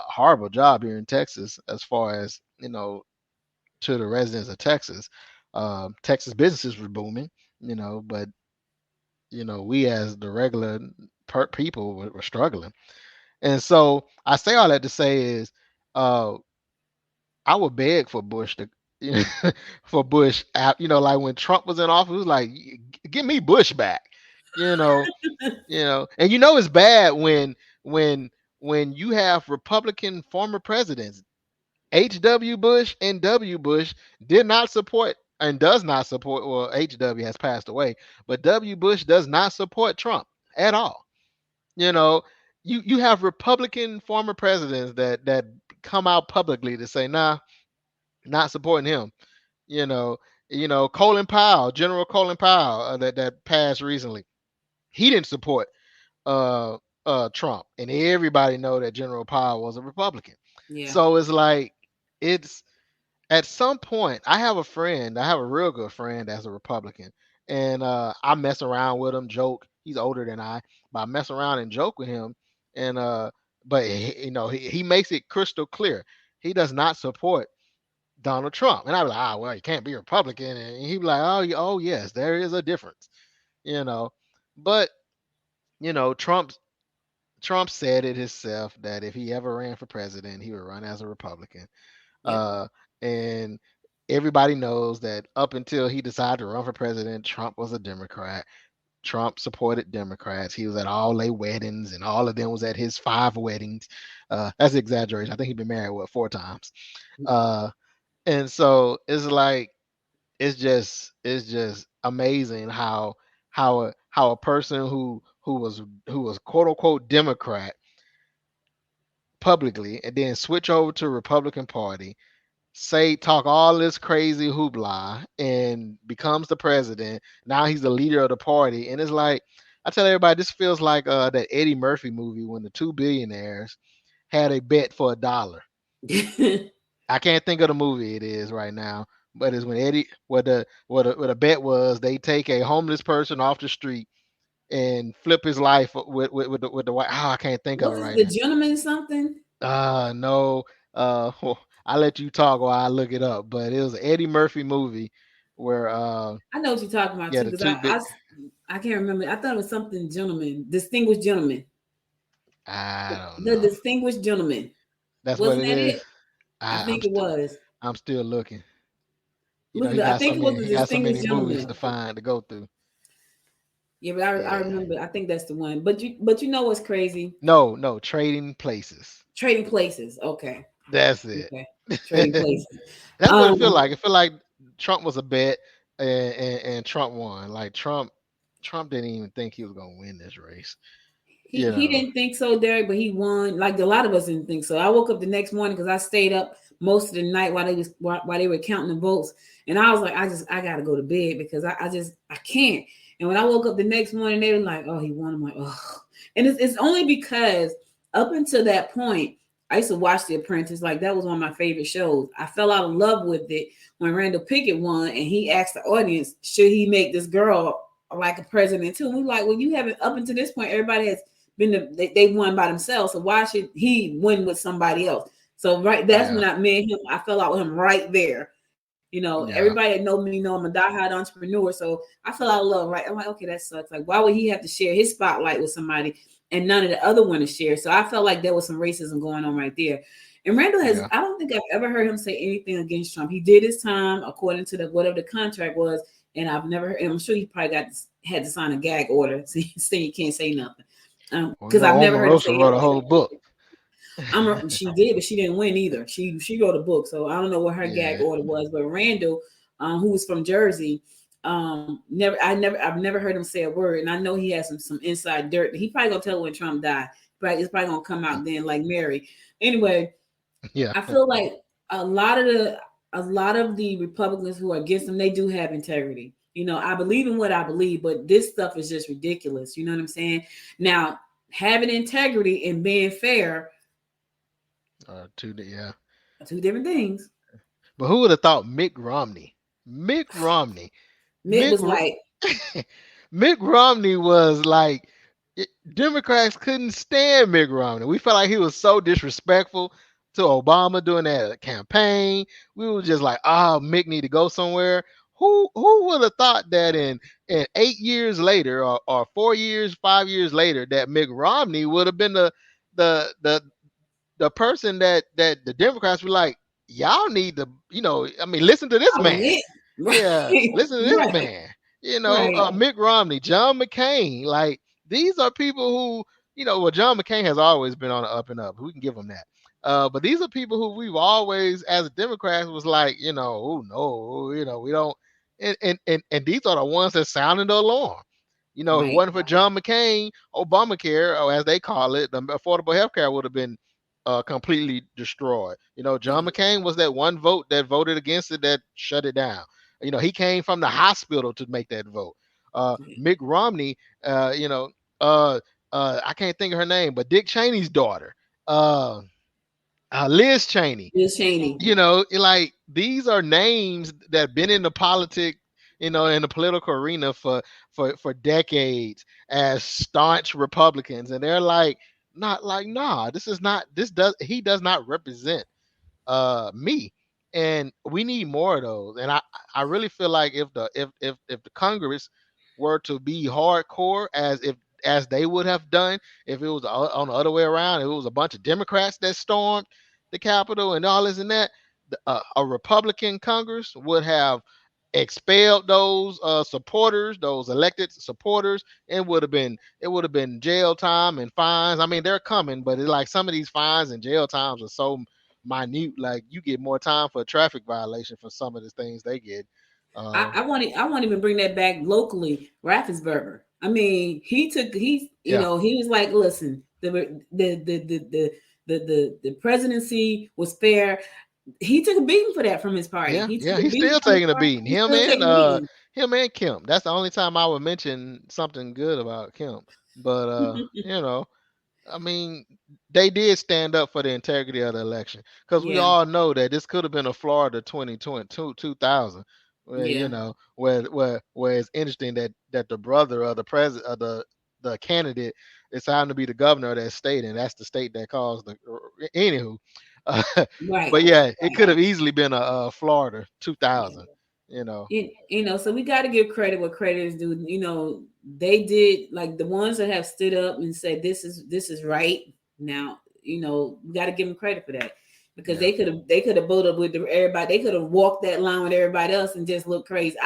horrible job here in Texas as far as, to the residents of Texas. Texas businesses were booming, but we as the regular people were struggling. And so I say all that to say is, I would beg for Bush to, for Bush, like when Trump was in office, it was like, give me Bush back, and it's bad when you have Republican former presidents. H.W. Bush and W. Bush did not support and does not support, well, H.W. has passed away, but W. Bush does not support Trump at all. You have Republican former presidents that come out publicly to say, nah, not supporting him. Colin Powell, General Colin Powell, that passed recently, he didn't support Trump, and everybody know that General Powell was a Republican. Yeah. So it's like, it's at some point, I have a real good friend that's a Republican, and I mess around with him, joke. He's older than I, but I mess around and joke with him, and but he makes it crystal clear he does not support Donald Trump, and I be like, well, you can't be a Republican, and he be like, oh yes, there is a difference, but Trump said it himself that if he ever ran for president, he would run as a Republican. Yep. And everybody knows that up until he decided to run for president, Trump was a Democrat. Trump supported Democrats. He was at all their weddings, and all of them was at his 5 weddings. That's an exaggeration. I think he'd been married 4 times. And so it's like, it's just amazing how a person who was quote unquote Democrat publicly and then switch over to Republican Party, talk all this crazy hoopla, and becomes the president. Now he's the leader of the party, and it's like, I tell everybody, this feels like that Eddie Murphy movie when the 2 billionaires had a bet for $1. I can't think of the movie it is right now, but it's when Eddie, what the bet was, they take a homeless person off the street, and flip his life with the white. Oh, I can't think of it What's right the now. gentleman something? No. I'll let you talk while I look it up. But it was an Eddie Murphy movie where I know what you're talking about yeah, too, the because two bit. I can't remember. I thought it was something gentleman, distinguished gentleman, I don't the know. distinguished gentleman. That's what Wasn't it that is. it? I think it was. I'm still looking. You know, Look at that. I think it was he the got so many distinguished movies gentleman. to find to go through. Yeah, but I Yeah. remember. I think that's the one. But you know what's crazy? No, Trading Places. Trading places. Okay. That's it. Okay. Trading places. That's what it feel Um, like. It feel like Trump was a bet, and Trump won. Like Trump didn't even think he was gonna win this race. You he know. didn't think so, Derek, but he won. Like a lot of us didn't think so. I woke up the next morning because I stayed up most of the night while they were counting the votes, and I was like, I gotta go to bed because I can't. And when I woke up the next morning, they were like, oh, he won. I'm like, oh, and it's only because up until that point, I used to watch The Apprentice. Like that was one of my favorite shows. I fell out of love with it when Randall Pickett won, and he asked the audience, should he make this girl like a president too? And we were like, well, you haven't up until this point, everybody has they won by themselves. So why should he win with somebody else? So that's Yeah. when I fell out with him right there. You know, Yeah. everybody that know me know I'm a diehard entrepreneur. So I fell out of love, right? I'm like, okay, that sucks. Like, why would he have to share his spotlight with somebody and none of the other winners share? So I felt like there was some racism going on right there. And Randall Yeah. I don't think I've ever heard him say anything against Trump. He did his time according to whatever the contract was, and I've never heard, and I'm sure he probably had to sign a gag order saying he can't say nothing. Because I've never heard him say Omarosa wrote a anything. whole book. She did, but she didn't win either. She wrote a book, so I don't know what her gag Yeah. order was. But Randall, who was from Jersey, I've never heard him say a word, and I know he has some inside dirt. He probably gonna tell when Trump died, but it's probably gonna come out then, like Mary. Anyway, Yeah. I feel like a lot of the Republicans who are against him, they do have integrity. You know, I believe in what I believe, but this stuff is just ridiculous. You know what I'm saying? Now, having integrity and being fair, Two different things. But who would have thought Mitt Romney? Mitt Romney. Mitt Mitt was like, Mitt Romney was like Democrats couldn't stand Mitt Romney. We felt like he was so disrespectful to Obama during that campaign. We were just like, Mick need to go somewhere. Who would have thought that in 8 years later or 4 years, 5 years later that Mitt Romney would have been the the the person that the Democrats were like, y'all need to, listen to this man. right, Yeah, listen to this right, man. right. Mitt Romney, John McCain, like these are people who, well, John McCain has always been on the up and up. We can give him that. But these are people who we've always, as Democrats, was like, oh no, we don't. And these are the ones that sounded the alarm. If it Right. wasn't for John McCain, Obamacare, or as they call it, the affordable health care would have been completely destroyed. John McCain was that one vote that voted against it that shut it down. He came from the hospital to make that vote. Mitt Romney, I can't think of her name, but Dick Cheney's daughter, Liz Cheney. Liz Cheney. Like these are names that have been in the politics, in the political arena for decades as staunch Republicans, and they're like, not like, nah, he does not represent me, and we need more of those. And I really feel like if the Congress were to be hardcore as they would have done if it was on the other way around, if it was a bunch of Democrats that stormed the Capitol and all this and that, a Republican Congress would have expelled those supporters, those elected supporters. It would have been jail time and fines. I mean, they're coming, but it's like some of these fines and jail times are so minute. Like you get more time for a traffic violation for some of the things they get. I want to even bring that back locally, Raffensperger. I mean, he was like, listen, the presidency was fair. He took a beating for that from his party. Yeah, He's he's still taking a beating. Him and Kim. That's the only time I would mention something good about Kim. But I mean, they did stand up for the integrity of the election because we Yeah. all know that this could have been a Florida 2020 where Yeah. where it's interesting that the brother of the president of the candidate is time to be the governor of that state, and that's the state that caused the anywho. Uh, Right. but yeah, it could have easily been a Florida 2000. You know. So we got to give credit what credit is due. They did, like, the ones that have stood up and said this is right. Now, we got to give them credit for that, because they could have voted with everybody. They could have walked that line with everybody else and just looked crazy.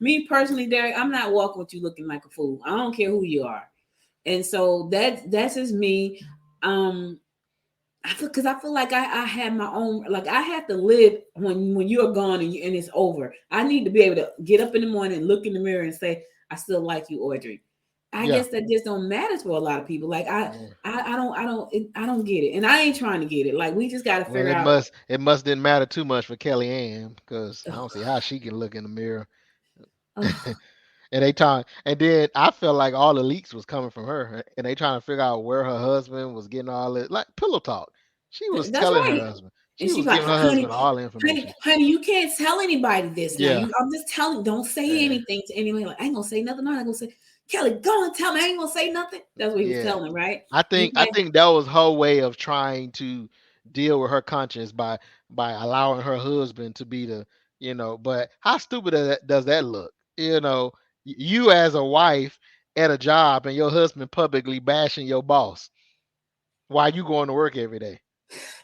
Me personally, Derek, I'm not walking with you looking like a fool. I don't care who you are. And so that's just me. Because I feel like I have my own, like, I have to live when you're gone and it's over. I need to be able to get up in the morning, look in the mirror, and say, I still like you, Audrey. I guess that just don't matter for a lot of people. Like I don't get it, and I ain't trying to get it. Like, we just got to figure out. It must didn't matter too much for Kellyanne, because I don't see how she can look in the mirror. And then I felt like all the leaks was coming from her, and they trying to figure out where her husband was getting all it, like pillow talk. She was telling her husband. She was giving her husband all the information. Honey, you can't tell anybody this now. I'm just telling. Don't say anything to anybody. Like, I ain't gonna say nothing. I'm not gonna say, Kelly, go and tell me. I ain't gonna say nothing. That's what he was telling, right? I think that was her way of trying to deal with her conscience by allowing her husband to be the, But how stupid does that look? You as a wife at a job and your husband publicly bashing your boss while you going to work every day.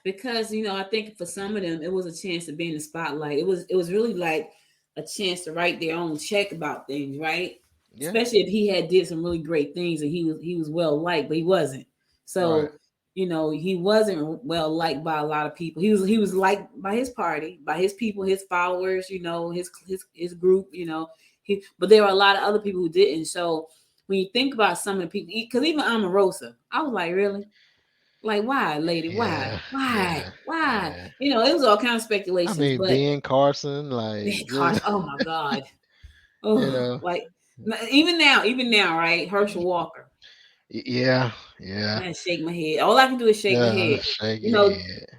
Because I think for some of them it was a chance to be in the spotlight. It was really like a chance to write their own check about things, right? Yeah. Especially if he had did some really great things and he was well liked, but he wasn't. So right. He wasn't well liked by a lot of people. He was liked by his party, by his people, his followers, his group, but there were a lot of other people who didn't. So when you think about some of the people, because even Omarosa, I was like, really? Like, why, lady? Why? Yeah. It was all kind of speculations. I mean, but Ben Carson, oh my God. Oh, like even now, right? Herschel Walker. Yeah. I shake my head. All I can do is shake my head.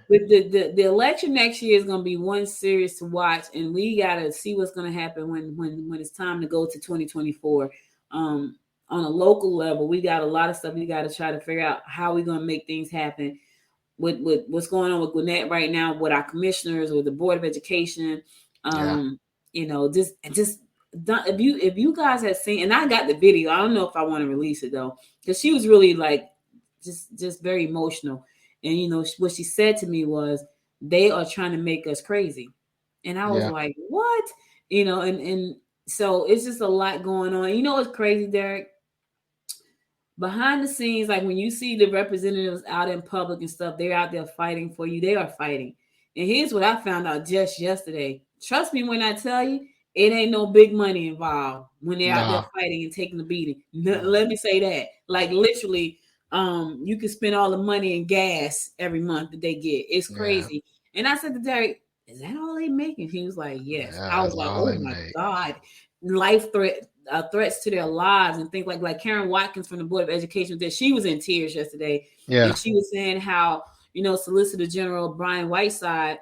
With the election next year is going to be one series to watch, and we got to see what's going to happen when it's time to go to 2024. On a local level, we got a lot of stuff we got to try to figure out how we're going to make things happen with what's going on with Gwinnett right now, with our commissioners, with the Board of Education. If you guys have seen, and I got the video, I don't know if I want to release it though, because she was really like just very emotional. And what she said to me was, they are trying to make us crazy. And I was like, what? And so it's just a lot going on. You know what's crazy, Derek? Behind the scenes, like when you see the representatives out in public and stuff, they're out there fighting for you. They are fighting. And here's what I found out just yesterday. Trust me when I tell you, it ain't no big money involved when they're out there fighting and taking the beating. Let me say that. Like, literally, you can spend all the money in gas every month that they get. It's crazy. Yeah. And I said to Derek, is that all they making? He was like, yes. Yeah, I was like, oh my God. Life threats to their lives and things like Karen Watkins from the Board of Education, that she was in tears yesterday. Yeah. And she was saying how, Solicitor General Brian Whiteside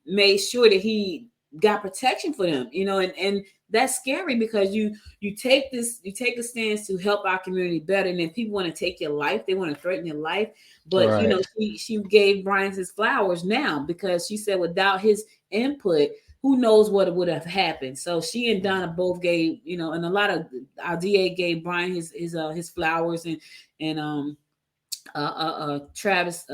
made sure that he got protection for them, and that's scary, because you take a stance to help our community better, and then people want to take your life, they want to threaten your life. But right. She gave Brian his flowers now, because she said without his input, who knows what would have happened. So she and Donna both gave, and a lot of our DA gave Brian his flowers, and Travis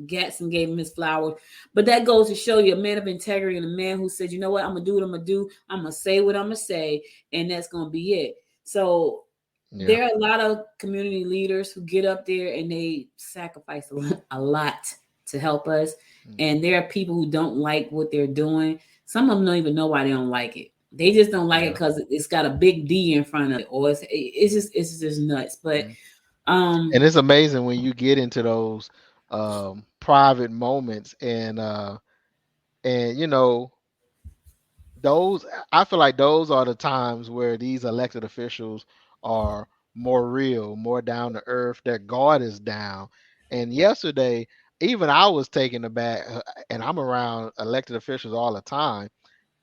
Gatson gave him his flowers. But that goes to show you a man of integrity and a man who said, you know what, I'm gonna do what I'm gonna do. I'm gonna say what I'm gonna say, and that's gonna be it. So there are a lot of community leaders who get up there and they sacrifice a lot to help us. And there are people who don't like what they're doing. Some of them don't even know why they don't like it. They just don't like it because it's got a big D in front of it, or it's just nuts. But and it's amazing when you get into those private moments, and those, I feel like those are the times where these elected officials are more real, more down to earth. Their guard is down. And yesterday, even I was taken aback, and I'm around elected officials all the time.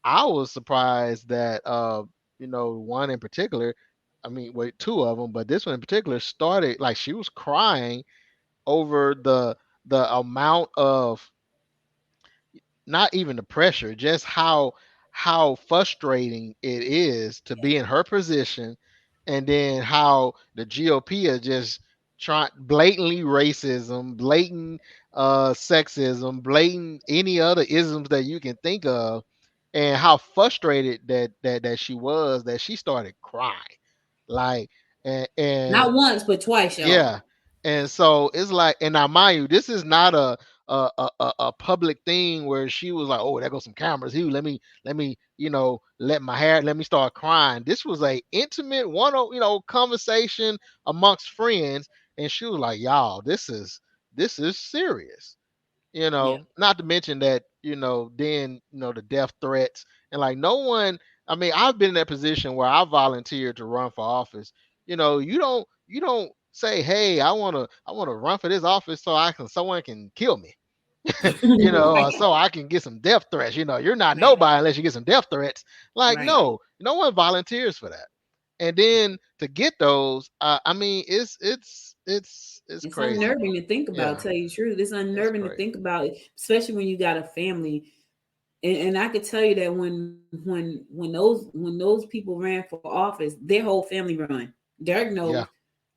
I was surprised that one in particular, I mean, wait, two of them, but this one in particular started like she was crying over the amount of, not even the pressure, just how frustrating it is to be in her position, and then how the GOP are just trying blatantly racism, blatant sexism, blatant any other isms that you can think of, and how frustrated that she was, that she started crying, like, and Not once, but twice, y'all. yeah. And so it's like, and now mind you, this is not a public thing where she was like, oh, there goes some cameras. Here, let me, let me start crying. This was a intimate conversation amongst friends, and she was like, y'all, this is serious. Yeah. Not to mention that, then, the death threats, and like no one, I mean, I've been in that position where I volunteered to run for office. You don't say, hey, I want to run for this office so someone can kill me. Right. Or so I can get some death threats. You're not Right. nobody unless you get some death threats. Like, Right. no one volunteers for that. And then to get those, I mean, it's It's crazy. unnerving to think about, Yeah, tell you the truth. It's it's unnerving to crazy. think about, especially when you got a family. And I could tell you that when those people ran for office, their whole family run. Derek knows, Yeah,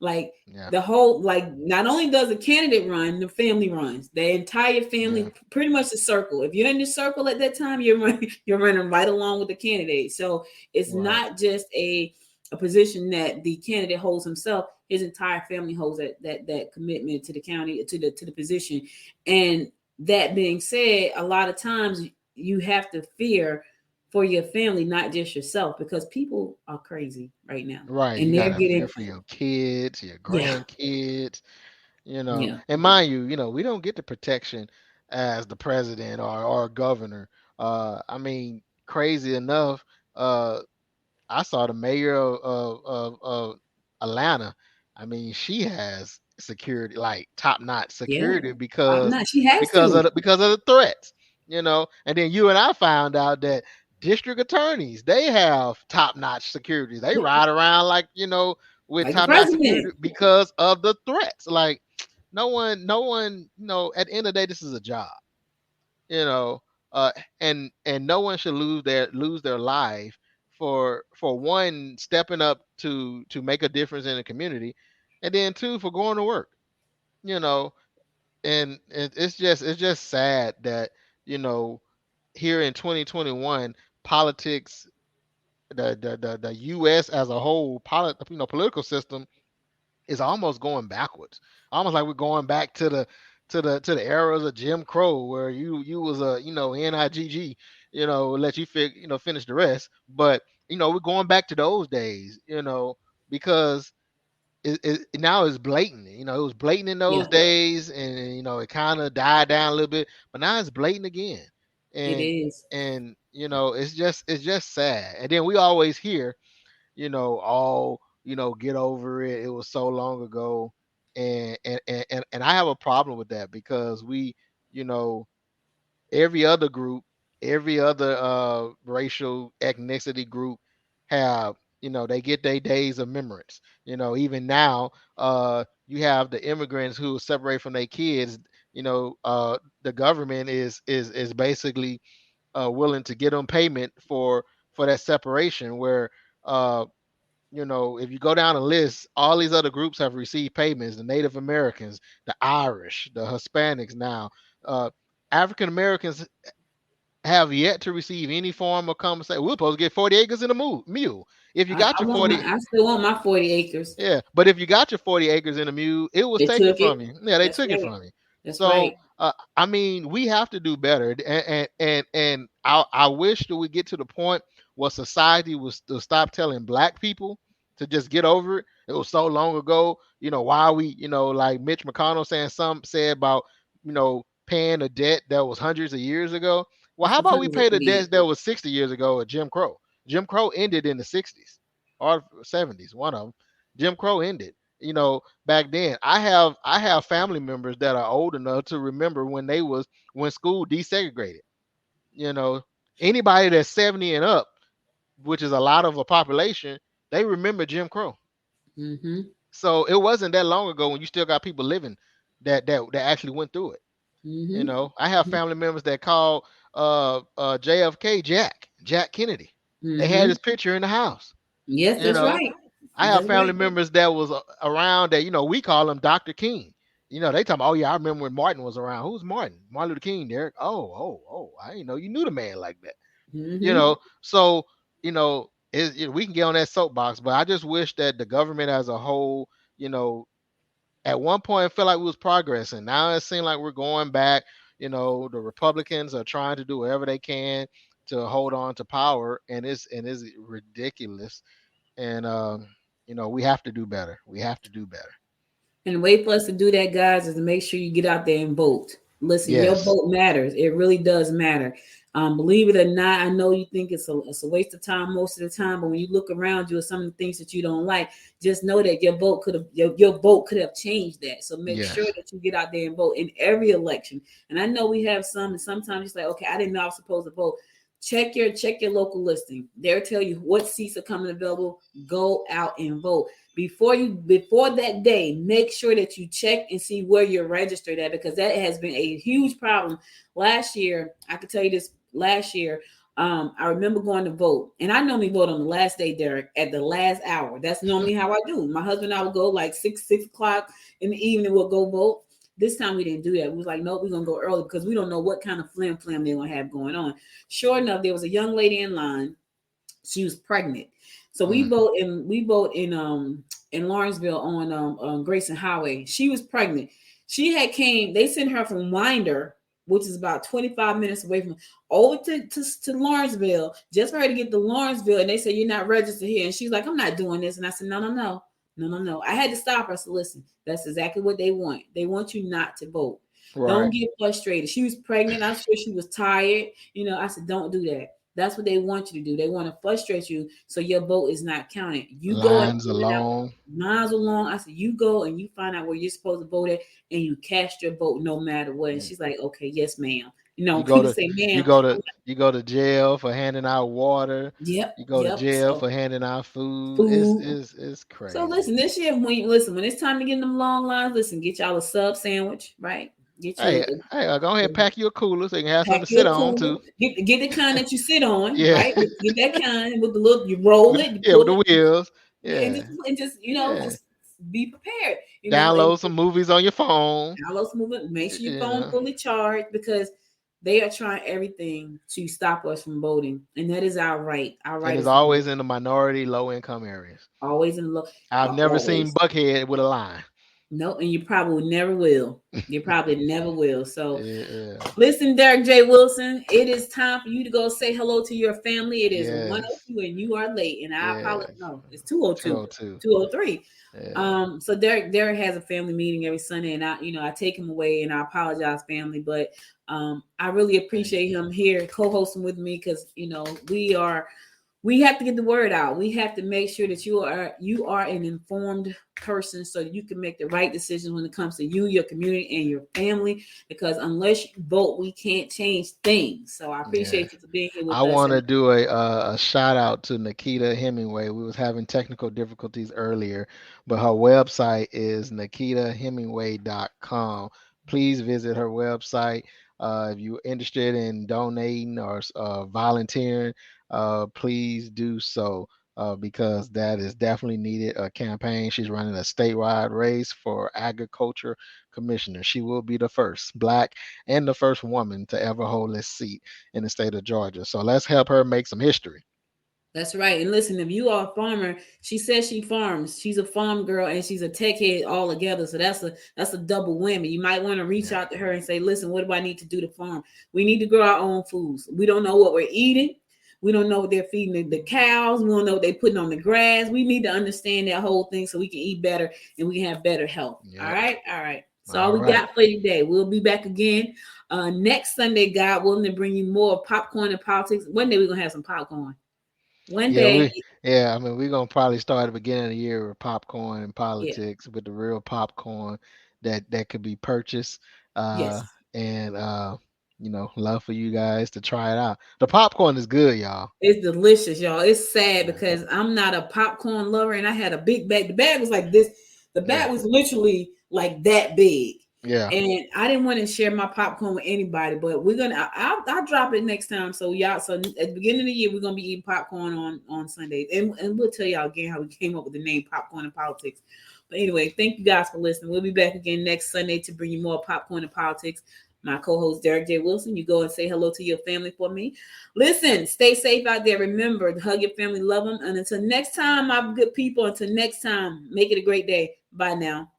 like yeah, the whole, like not only does the candidate run, the family runs. The entire yeah. family, pretty much the circle. If you're in the circle at that time, you're running right along with the candidate. So it's Right. not just a position that the candidate holds himself. His entire family holds that commitment to the county, to the position. And that being said, a lot of times you have to fear for your family, not just yourself, because people are crazy right now, Right. You and they're gotta fear getting, for your kids, your yeah, grandkids, yeah, and mind you, we don't get the protection as the president or governor. I mean, crazy enough, uh, I saw the mayor of Atlanta. I mean, she has security, like top notch yeah. security, I'm because not. She has because of to. the, because of the threats. And then you and I found out that district attorneys, they have top notch security. They ride around like, with Like the top notch security president. because of the threats. Like, no one, at the end of the day, this is a job, you know and no one should lose their life for one, stepping up to make a difference in the community, and then two, for going to work. you know and it's just sad that, you know here in 2021, politics, the US as a whole, political system is almost going backwards. Almost like we're going back to the eras of Jim Crow, where you was a, NIGG, let you finish the rest. But we're going back to those days, because now it's blatant. It was blatant in those Yeah, days, and it kind of died down a little bit, but now it's blatant again. it And is. it's just sad. And then we always hear, oh, get over it. It was so long ago. And I have a problem with that, because you know, every other group, every other racial ethnicity group have, they get their days of remembrance. Even now, you have the immigrants who separate from their kids. The government is basically willing to get them payment for that separation, where if you go down the list, all these other groups have received payments: the Native Americans, the Irish, the Hispanics. Now, uh, African Americans have yet to receive any form of compensation. We're supposed to get 40 acres in a mule. If you I, got I your want my. 40, I still want my 40 acres. yeah, but if you got your 40 acres in a mule, it was They taken took from it. you. Yeah, they That's took it right. from you. That's So, right. I mean, we have to do better. And I wish that we get to the point where society was to stop telling black people to just get over it. It was so long ago. Why are we, like Mitch McConnell saying, some said about, paying a debt that was hundreds of years ago. Well, how It's about we hundreds of pay the years. debts that was 60 years ago at Jim Crow? Jim Crow ended in the 60s or 70s, one of them. Jim Crow ended. Back then, I have family members that are old enough to remember when school desegregated. You know, Anybody that's 70 and up, which is a lot of a population, they remember Jim Crow. Mm-hmm. So it wasn't that long ago when you still got people living that actually went through it. You Mm-hmm. know, I have family members that call JFK Jack Kennedy. They had Mm-hmm. his picture in the house. Yes, You that's know, right. I have That's family right. members that was around that, we call him Dr. King. They talking about, oh yeah, I remember when Martin was around. Who's Martin? Martin Luther King, Derek. Oh, I didn't know you knew the man like that. Mm-hmm. So, we can get on that soapbox, but I just wish that the government as a whole, you know, at one point it felt like we was progressing. Now it seems like we're going back. The Republicans are trying to do whatever they can to hold on to power, and it's ridiculous. And we have to do better. We have to do better. And the way for us to do that, guys, is to make sure you get out there and vote. Listen, your Yes. vote matters. It really does matter. Believe it or not, I know you think it's a waste of time most of the time, but when you look around you at some of the things that you don't like, just know that your vote could have changed that. So make sure Yes. that you get out there and vote in every election. And I know we have some, and sometimes it's like, okay, I didn't know I was supposed to vote. Check your local listing. They'll tell you what seats are coming available. Go out and vote before that day. Make sure that you check and see where you're registered at, because that has been a huge problem. Last year, I could tell you this. Last year, I remember going to vote, and I normally vote on the last day, Derek, at the last hour. That's normally how I do. My husband and I would go like 6 o'clock in the evening. We'll go vote. This time we didn't do that. We was like, nope, we're gonna go early because we don't know what kind of flim they're gonna have going on. Sure enough, there was a young lady in line. She was pregnant. So we Mm. vote in Lawrenceville on Grayson Highway. She was pregnant. They sent her from Winder, which is about 25 minutes away from, over to Lawrenceville, just for her to get to Lawrenceville. And they said, you're not registered here. And she's like, I'm not doing this. And I said, no, no, no. No, no, no. I had to stop her. I said, listen, that's exactly what they want. They want you not to vote. Don't Right. get frustrated. She was pregnant. I'm sure she was tired. I said, don't do that. That's what they want you to do. They want to frustrate you so your vote is not counted. You go and Lines find out. alone. Miles along. I said, you go and you find out where you're supposed to vote at, and you cast your vote no matter what. And she's like, okay, yes, ma'am. You go People to say, you ma'am. go to you go to jail for handing out water. Yep, You go to yep. jail So for handing out food. It's food. it's it's So crazy. listen, this year when it's time to get in them long lines, listen, get y'all a sub sandwich, right? Get you Hey, hey, go ahead and pack you a cooler so you can have pack something to sit your on cooler. too. Get the kind that you sit on, Yeah. right? Get that kind with the little, you roll it, you Yeah, with pull the it, wheels. and Yeah. just Yeah. just be prepared. And Download some movies on your phone. download some movement. Make sure your phone Yeah. fully charged, because they are trying everything to stop us from voting, and that is our right. Our And right it's is to vote. always in the minority, low income areas. Always in low. I've never seen Always. Buckhead with a line. No, and you probably never will. You probably never will. So Yeah. listen, Derek J. Wilson, it is time for you to go say hello to your family. It is Yes. 1:02 and you are late. And I apologize. Yes. No, it's 2:02, 202. 2:03. Yeah. So Derek has a family meeting every Sunday, and I take him away, and I apologize, family, but I really appreciate him here co-hosting with me, because we have to get the word out. We have to make sure that you are an informed person, so you can make the right decisions when it comes to you, your community, and your family. Because unless you vote, we can't change things. So I Yeah. appreciate you for being here with I us. want to do a shout out to Nikita Hemingway. We was having technical difficulties earlier, but her website is nikitahemingway.com. Please visit her website. If you're interested in donating or volunteering, please do so, because that is definitely needed. A campaign. She's running a statewide race for agriculture commissioner. She will be the first Black and the first woman to ever hold this seat in the state of Georgia. So let's help her make some history. That's right. And listen, if you are a farmer, she says she farms. She's a farm girl and she's a tech head all together. So that's a double whammy. You might want to reach Yeah. out to her and say, listen, what do I need to do to farm? We need to grow our own foods. We don't know what we're eating. We don't know what they're feeding the cows. We don't know what they're putting on the grass. We need to understand that whole thing so we can eat better and we can have better health. Yep. All right. All right. So all All we right. got for you today. We'll be back again next Sunday, God willing, to bring you more popcorn and politics. One day we're going to have some popcorn. One Yeah, day. I mean, we're gonna probably start at the beginning of the year with popcorn and Yeah. politics, with the real popcorn that could be purchased. Yes. And love for you guys to try it out. The popcorn is good, y'all. It's delicious, y'all. It's sad because I'm not a popcorn lover, and I had a big bag. The bag was like this. The bag was literally like that big. Yeah. And I didn't want to share my popcorn with anybody, but I'll drop it next time. So y'all, so at the beginning of the year, we're gonna be eating popcorn on Sundays, and we'll tell y'all again how we came up with the name Popcorn and Politics. But anyway, thank you guys for listening. We'll be back again next Sunday to bring you more Popcorn and Politics. My co-host Derek J. Wilson, you go and say hello to your family for me. Listen, stay safe out there. Remember to hug your family, love them, and until next time, my good people. Until next time, make it a great day. Bye now.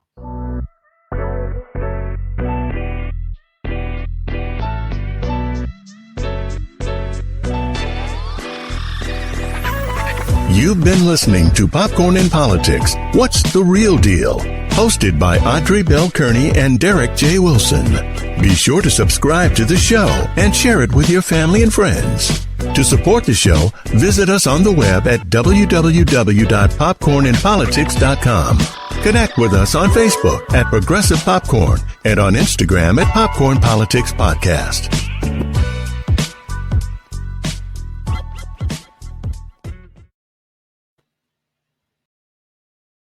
You've been listening to Popcorn and Politics. What's the Real Deal? Hosted by Audrey Bell Kearney and Derek J. Wilson. Be sure to subscribe to the show and share it with your family and friends. To support the show, visit us on the web at www.popcornandpolitics.com. Connect with us on Facebook at Progressive Popcorn and on Instagram at Popcorn Politics Podcast.